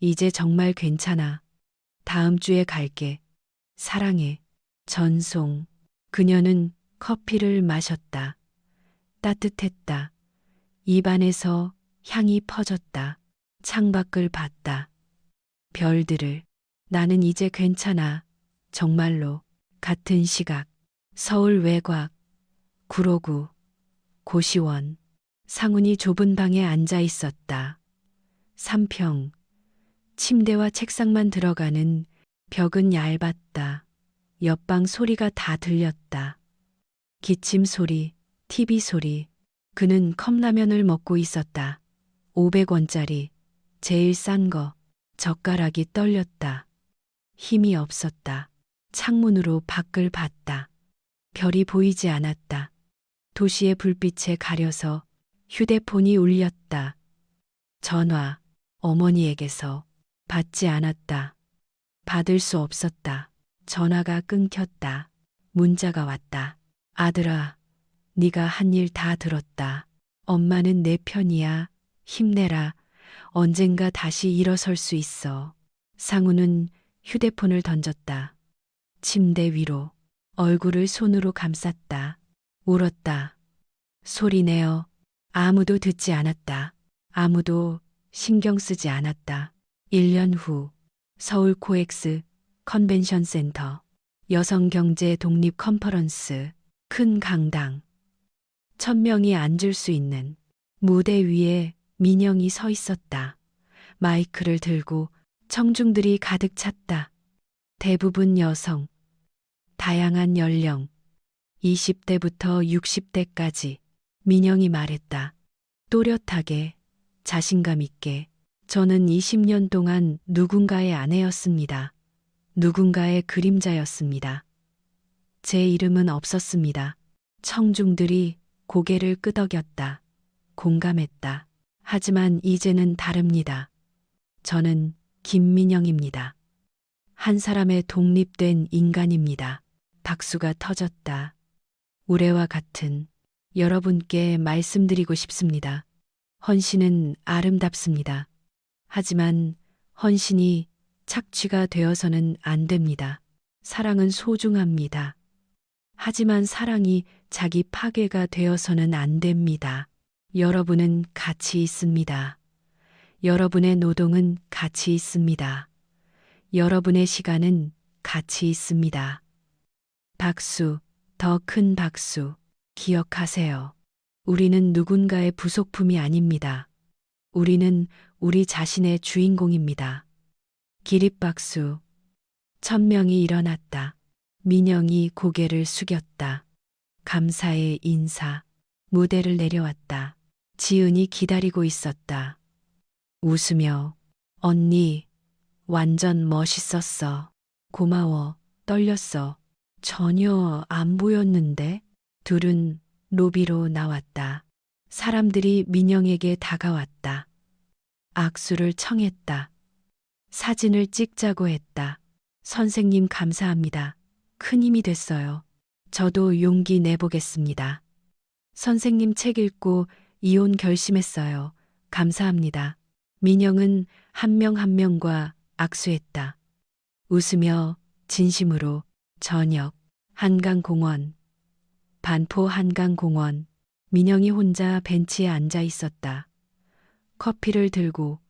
이제 정말 괜찮아. 다음 주에 갈게. 사랑해. 전송. 그녀는 커피를 마셨다. 따뜻했다. 입안에서 향이 퍼졌다. 창밖을 봤다. 별들을. 나는 이제 괜찮아. 정말로. 같은 시각. 서울 외곽. 구로구. 고시원. 상훈이 좁은 방에 앉아 있었다. 3평. 침대와 책상만 들어가는 벽은 얇았다. 옆방 소리가 다 들렸다. 기침 소리, TV 소리. 그는 컵라면을 먹고 있었다. 500원짜리. 제일 싼 거. 젓가락이 떨렸다. 힘이 없었다. 창문으로 밖을 봤다. 별이 보이지 않았다. 도시의 불빛에 가려서 휴대폰이 울렸다. 전화. 어머니에게서. 받지 않았다. 받을 수 없었다. 전화가 끊겼다. 문자가 왔다. 아들아, 네가 한 일 다 들었다. 엄마는 내 편이야. 힘내라. 언젠가 다시 일어설 수 있어. 상우는 휴대폰을 던졌다. 침대 위로. 얼굴을 손으로 감쌌다. 울었다. 소리내어. 아무도 듣지 않았다. 아무도 신경 쓰지 않았다. 1년 후 서울 코엑스 컨벤션 센터 여성경제 독립 컨퍼런스 큰 강당 1000명이 앉을 수 있는 무대 위에 민영이 서 있었다. 마이크를 들고 청중들이 가득 찼다. 대부분 여성, 다양한 연령, 20대부터 60대까지. 민영이 말했다. 또렷하게, 자신감 있게. 저는 20년 동안 누군가의 아내였습니다. 누군가의 그림자였습니다. 제 이름은 없었습니다. 청중들이 고개를 끄덕였다. 공감했다. 하지만 이제는 다릅니다. 저는 김민영입니다. 한 사람의 독립된 인간입니다. 박수가 터졌다. 우레와 같은 여러분께 말씀드리고 싶습니다. 헌신은 아름답습니다. 하지만 헌신이 착취가 되어서는 안 됩니다. 사랑은 소중합니다. 하지만 사랑이 자기 파괴가 되어서는 안 됩니다. 여러분은 가치 있습니다. 여러분의 노동은 가치 있습니다. 여러분의 시간은 가치 있습니다. 박수, 더 큰 박수. 기억하세요. 우리는 누군가의 부속품이 아닙니다. 우리는 우리 자신의 주인공입니다. 기립박수. 1000명이 일어났다. 민영이 고개를 숙였다. 감사의 인사. 무대를 내려왔다. 지은이 기다리고 있었다. 웃으며 언니, 완전 멋있었어. 고마워. 떨렸어. 전혀 안 보였는데. 둘은 로비로 나왔다. 사람들이 민영에게 다가왔다. 악수를 청했다. 사진을 찍자고 했다. 선생님 감사합니다. 큰 힘이 됐어요. 저도 용기 내보겠습니다. 선생님 책 읽고 이혼 결심했어요. 감사합니다. 민영은 한 명 한 명과 악수했다. 웃으며 진심으로 저녁 한강공원 반포 한강공원 민영이 혼자 벤치에 앉아 있었다. 커피를 들고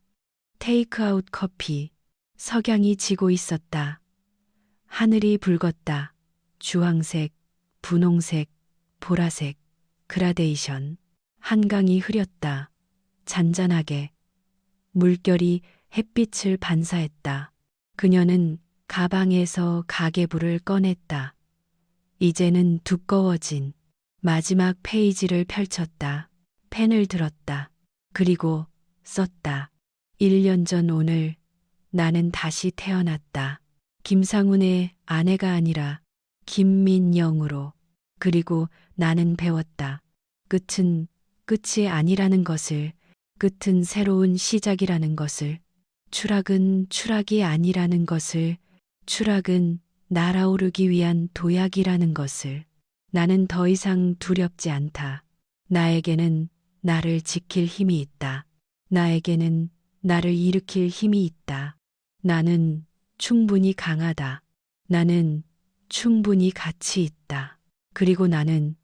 테이크아웃 커피 석양이 지고 있었다. 하늘이 붉었다. 주황색, 분홍색, 보라색, 그라데이션. 한강이 흐렸다. 잔잔하게. 물결이 햇빛을 반사했다. 그녀는 가방에서 가계부를 꺼냈다. 이제는 두꺼워진 마지막 페이지를 펼쳤다. 펜을 들었다. 그리고 썼다. 1년 전 오늘 나는 다시 태어났다. 김상훈의 아내가 아니라 김민영으로. 그리고 나는 배웠다. 끝은 끝이 아니라는 것을, 끝은 새로운 시작이라는 것을, 추락은 추락이 아니라는 것을, 추락은 날아오르기 위한 도약이라는 것을. 나는 더 이상 두렵지 않다. 나에게는 나를 지킬 힘이 있다. 나에게는 나를 일으킬 힘이 있다. 나는 충분히 강하다. 나는 충분히 가치 있다. 그리고 나는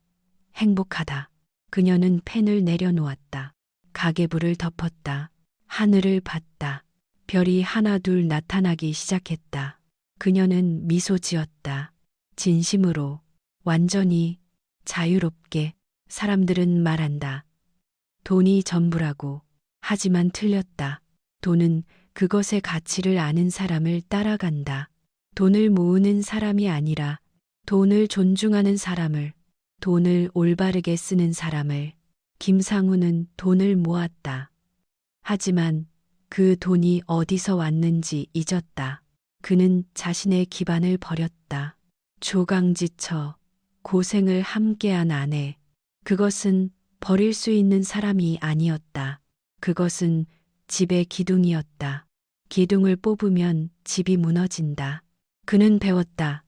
행복하다. 그녀는 펜을 내려놓았다. 가계부를 덮었다. 하늘을 봤다. 별이 하나둘 나타나기 시작했다. 그녀는 미소 지었다. 진심으로, 완전히, 자유롭게. 사람들은 말한다. 돈이 전부라고. 하지만 틀렸다. 돈은 그것의 가치를 아는 사람을 따라간다. 돈을 모으는 사람이 아니라 돈을 존중하는 사람을, 돈을 올바르게 쓰는 사람을. 김상훈은 돈을 모았다. 하지만 그 돈이 어디서 왔는지 잊었다. 그는 자신의 기반을 버렸다. 조강지처 고생을 함께한 아내. 그것은 버릴 수 있는 사람이 아니었다. 그것은 집의 기둥이었다. 기둥을 뽑으면 집이 무너진다. 그는 배웠다.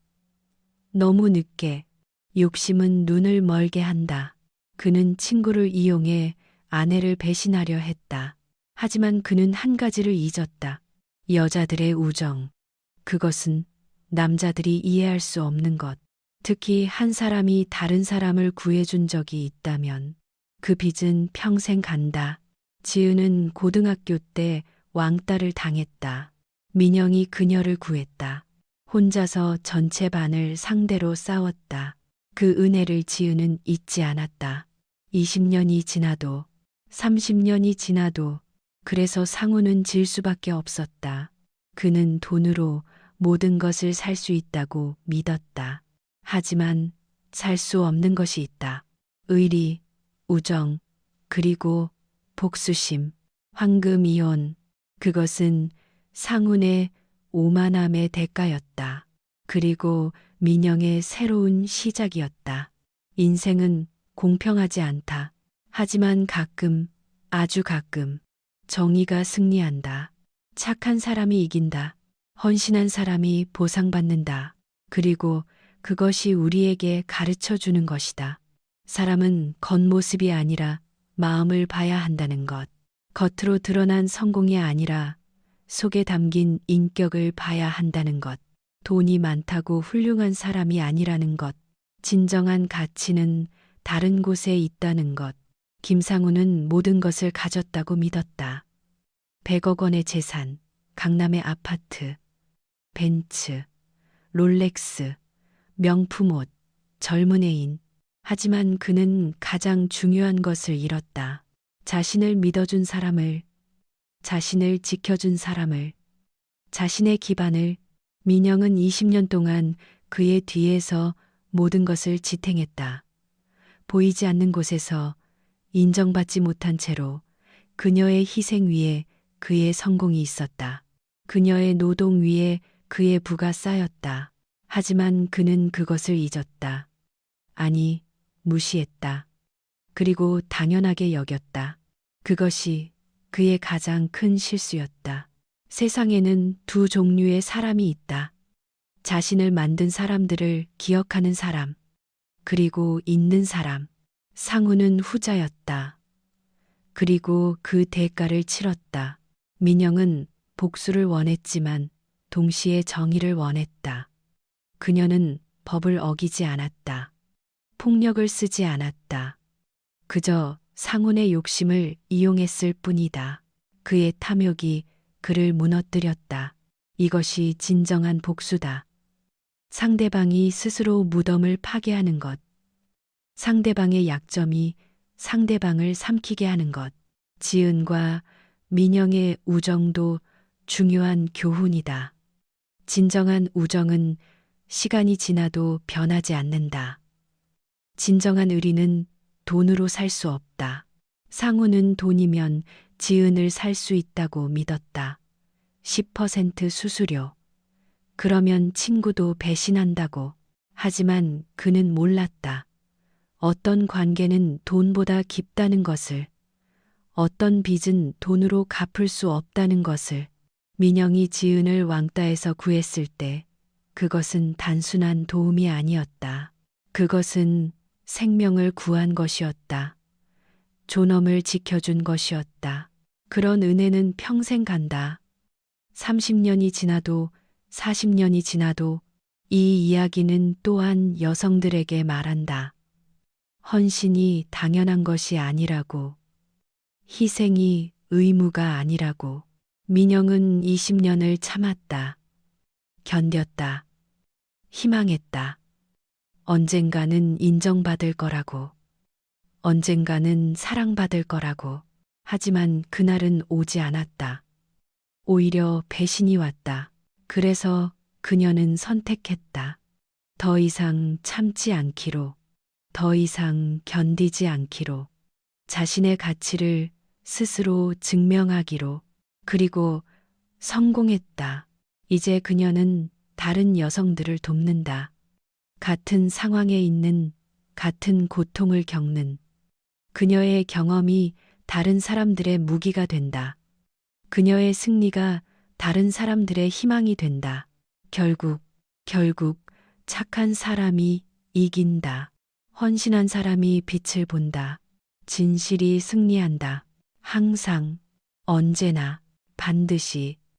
너무 늦게. 욕심은 눈을 멀게 한다. 그는 친구를 이용해 아내를 배신하려 했다. 하지만 그는 한 가지를 잊었다. 여자들의 우정. 그것은 남자들이 이해할 수 없는 것. 특히 한 사람이 다른 사람을 구해준 적이 있다면 그 빚은 평생 간다. 지은은 고등학교 때 왕따를 당했다. 민영이 그녀를 구했다. 혼자서 전체 반을 상대로 싸웠다. 그 은혜를 지은은 잊지 않았다. 20년이 지나도 30년이 지나도 그래서 상우는 질 수밖에 없었다. 그는 돈으로 모든 것을 살 수 있다고 믿었다. 하지만 살 수 없는 것이 있다. 의리, 우정, 그리고 복수심, 황금 이혼. 그것은 상훈의 오만함의 대가였다. 그리고 민영의 새로운 시작이었다. 인생은 공평하지 않다. 하지만 가끔, 아주 가끔, 정의가 승리한다. 착한 사람이 이긴다. 헌신한 사람이 보상받는다. 그리고 그것이 우리에게 가르쳐 주는 것이다. 사람은 겉모습이 아니라 마음을 봐야 한다는 것. 겉으로 드러난 성공이 아니라 속에 담긴 인격을 봐야 한다는 것. 돈이 많다고 훌륭한 사람이 아니라는 것. 진정한 가치는 다른 곳에 있다는 것. 김상훈은 모든 것을 가졌다고 믿었다. 100억 원의 재산, 강남의 아파트, 벤츠, 롤렉스, 명품 옷, 젊은 애인. 하지만 그는 가장 중요한 것을 잃었다. 자신을 믿어준 사람을, 자신을 지켜준 사람을, 자신의 기반을. 민영은 20년 동안 그의 뒤에서 모든 것을 지탱했다. 보이지 않는 곳에서 인정받지 못한 채로 그녀의 희생 위에 그의 성공이 있었다. 그녀의 노동 위에 그의 부가 쌓였다. 하지만 그는 그것을 잊었다. 아니, 무시했다. 그리고 당연하게 여겼다. 그것이 그의 가장 큰 실수였다. 세상에는 두 종류의 사람이 있다. 자신을 만든 사람들을 기억하는 사람, 그리고 잊는 사람. 상우는 후자였다. 그리고 그 대가를 치렀다. 민영은 복수를 원했지만 동시에 정의를 원했다. 그녀는 법을 어기지 않았다. 폭력을 쓰지 않았다. 그저 상훈의 욕심을 이용했을 뿐이다. 그의 탐욕이 그를 무너뜨렸다. 이것이 진정한 복수다. 상대방이 스스로 무덤을 파괴하는 것. 상대방의 약점이 상대방을 삼키게 하는 것. 지은과 민영의 우정도 중요한 교훈이다. 진정한 우정은 시간이 지나도 변하지 않는다. 진정한 의리는 돈으로 살 수 없다. 상우는 돈이면 지은을 살 수 있다고 믿었다. 10% 수수료. 그러면 친구도 배신한다고. 하지만 그는 몰랐다. 어떤 관계는 돈보다 깊다는 것을. 어떤 빚은 돈으로 갚을 수 없다는 것을. 민영이 지은을 왕따에서 구했을 때 그것은 단순한 도움이 아니었다. 그것은 생명을 구한 것이었다. 존엄을 지켜준 것이었다. 그런 은혜는 평생 간다. 30년이 지나도 40년이 지나도 이 이야기는 또한 여성들에게 말한다. 헌신이 당연한 것이 아니라고. 희생이 의무가 아니라고. 민영은 20년을 참았다. 견뎠다. 희망했다. 언젠가는 인정받을 거라고. 언젠가는 사랑받을 거라고. 하지만 그날은 오지 않았다. 오히려 배신이 왔다. 그래서 그녀는 선택했다. 더 이상 참지 않기로. 더 이상 견디지 않기로. 자신의 가치를 스스로 증명하기로. 그리고 성공했다. 이제 그녀는 다른 여성들을 돕는다. 같은 상황에 있는, 같은 고통을 겪는. 그녀의 경험이 다른 사람들의 무기가 된다. 그녀의 승리가 다른 사람들의 희망이 된다. 결국 착한 사람이 이긴다. 헌신한 사람이 빛을 본다. 진실이 승리한다. 항상, 언제나, 반드시.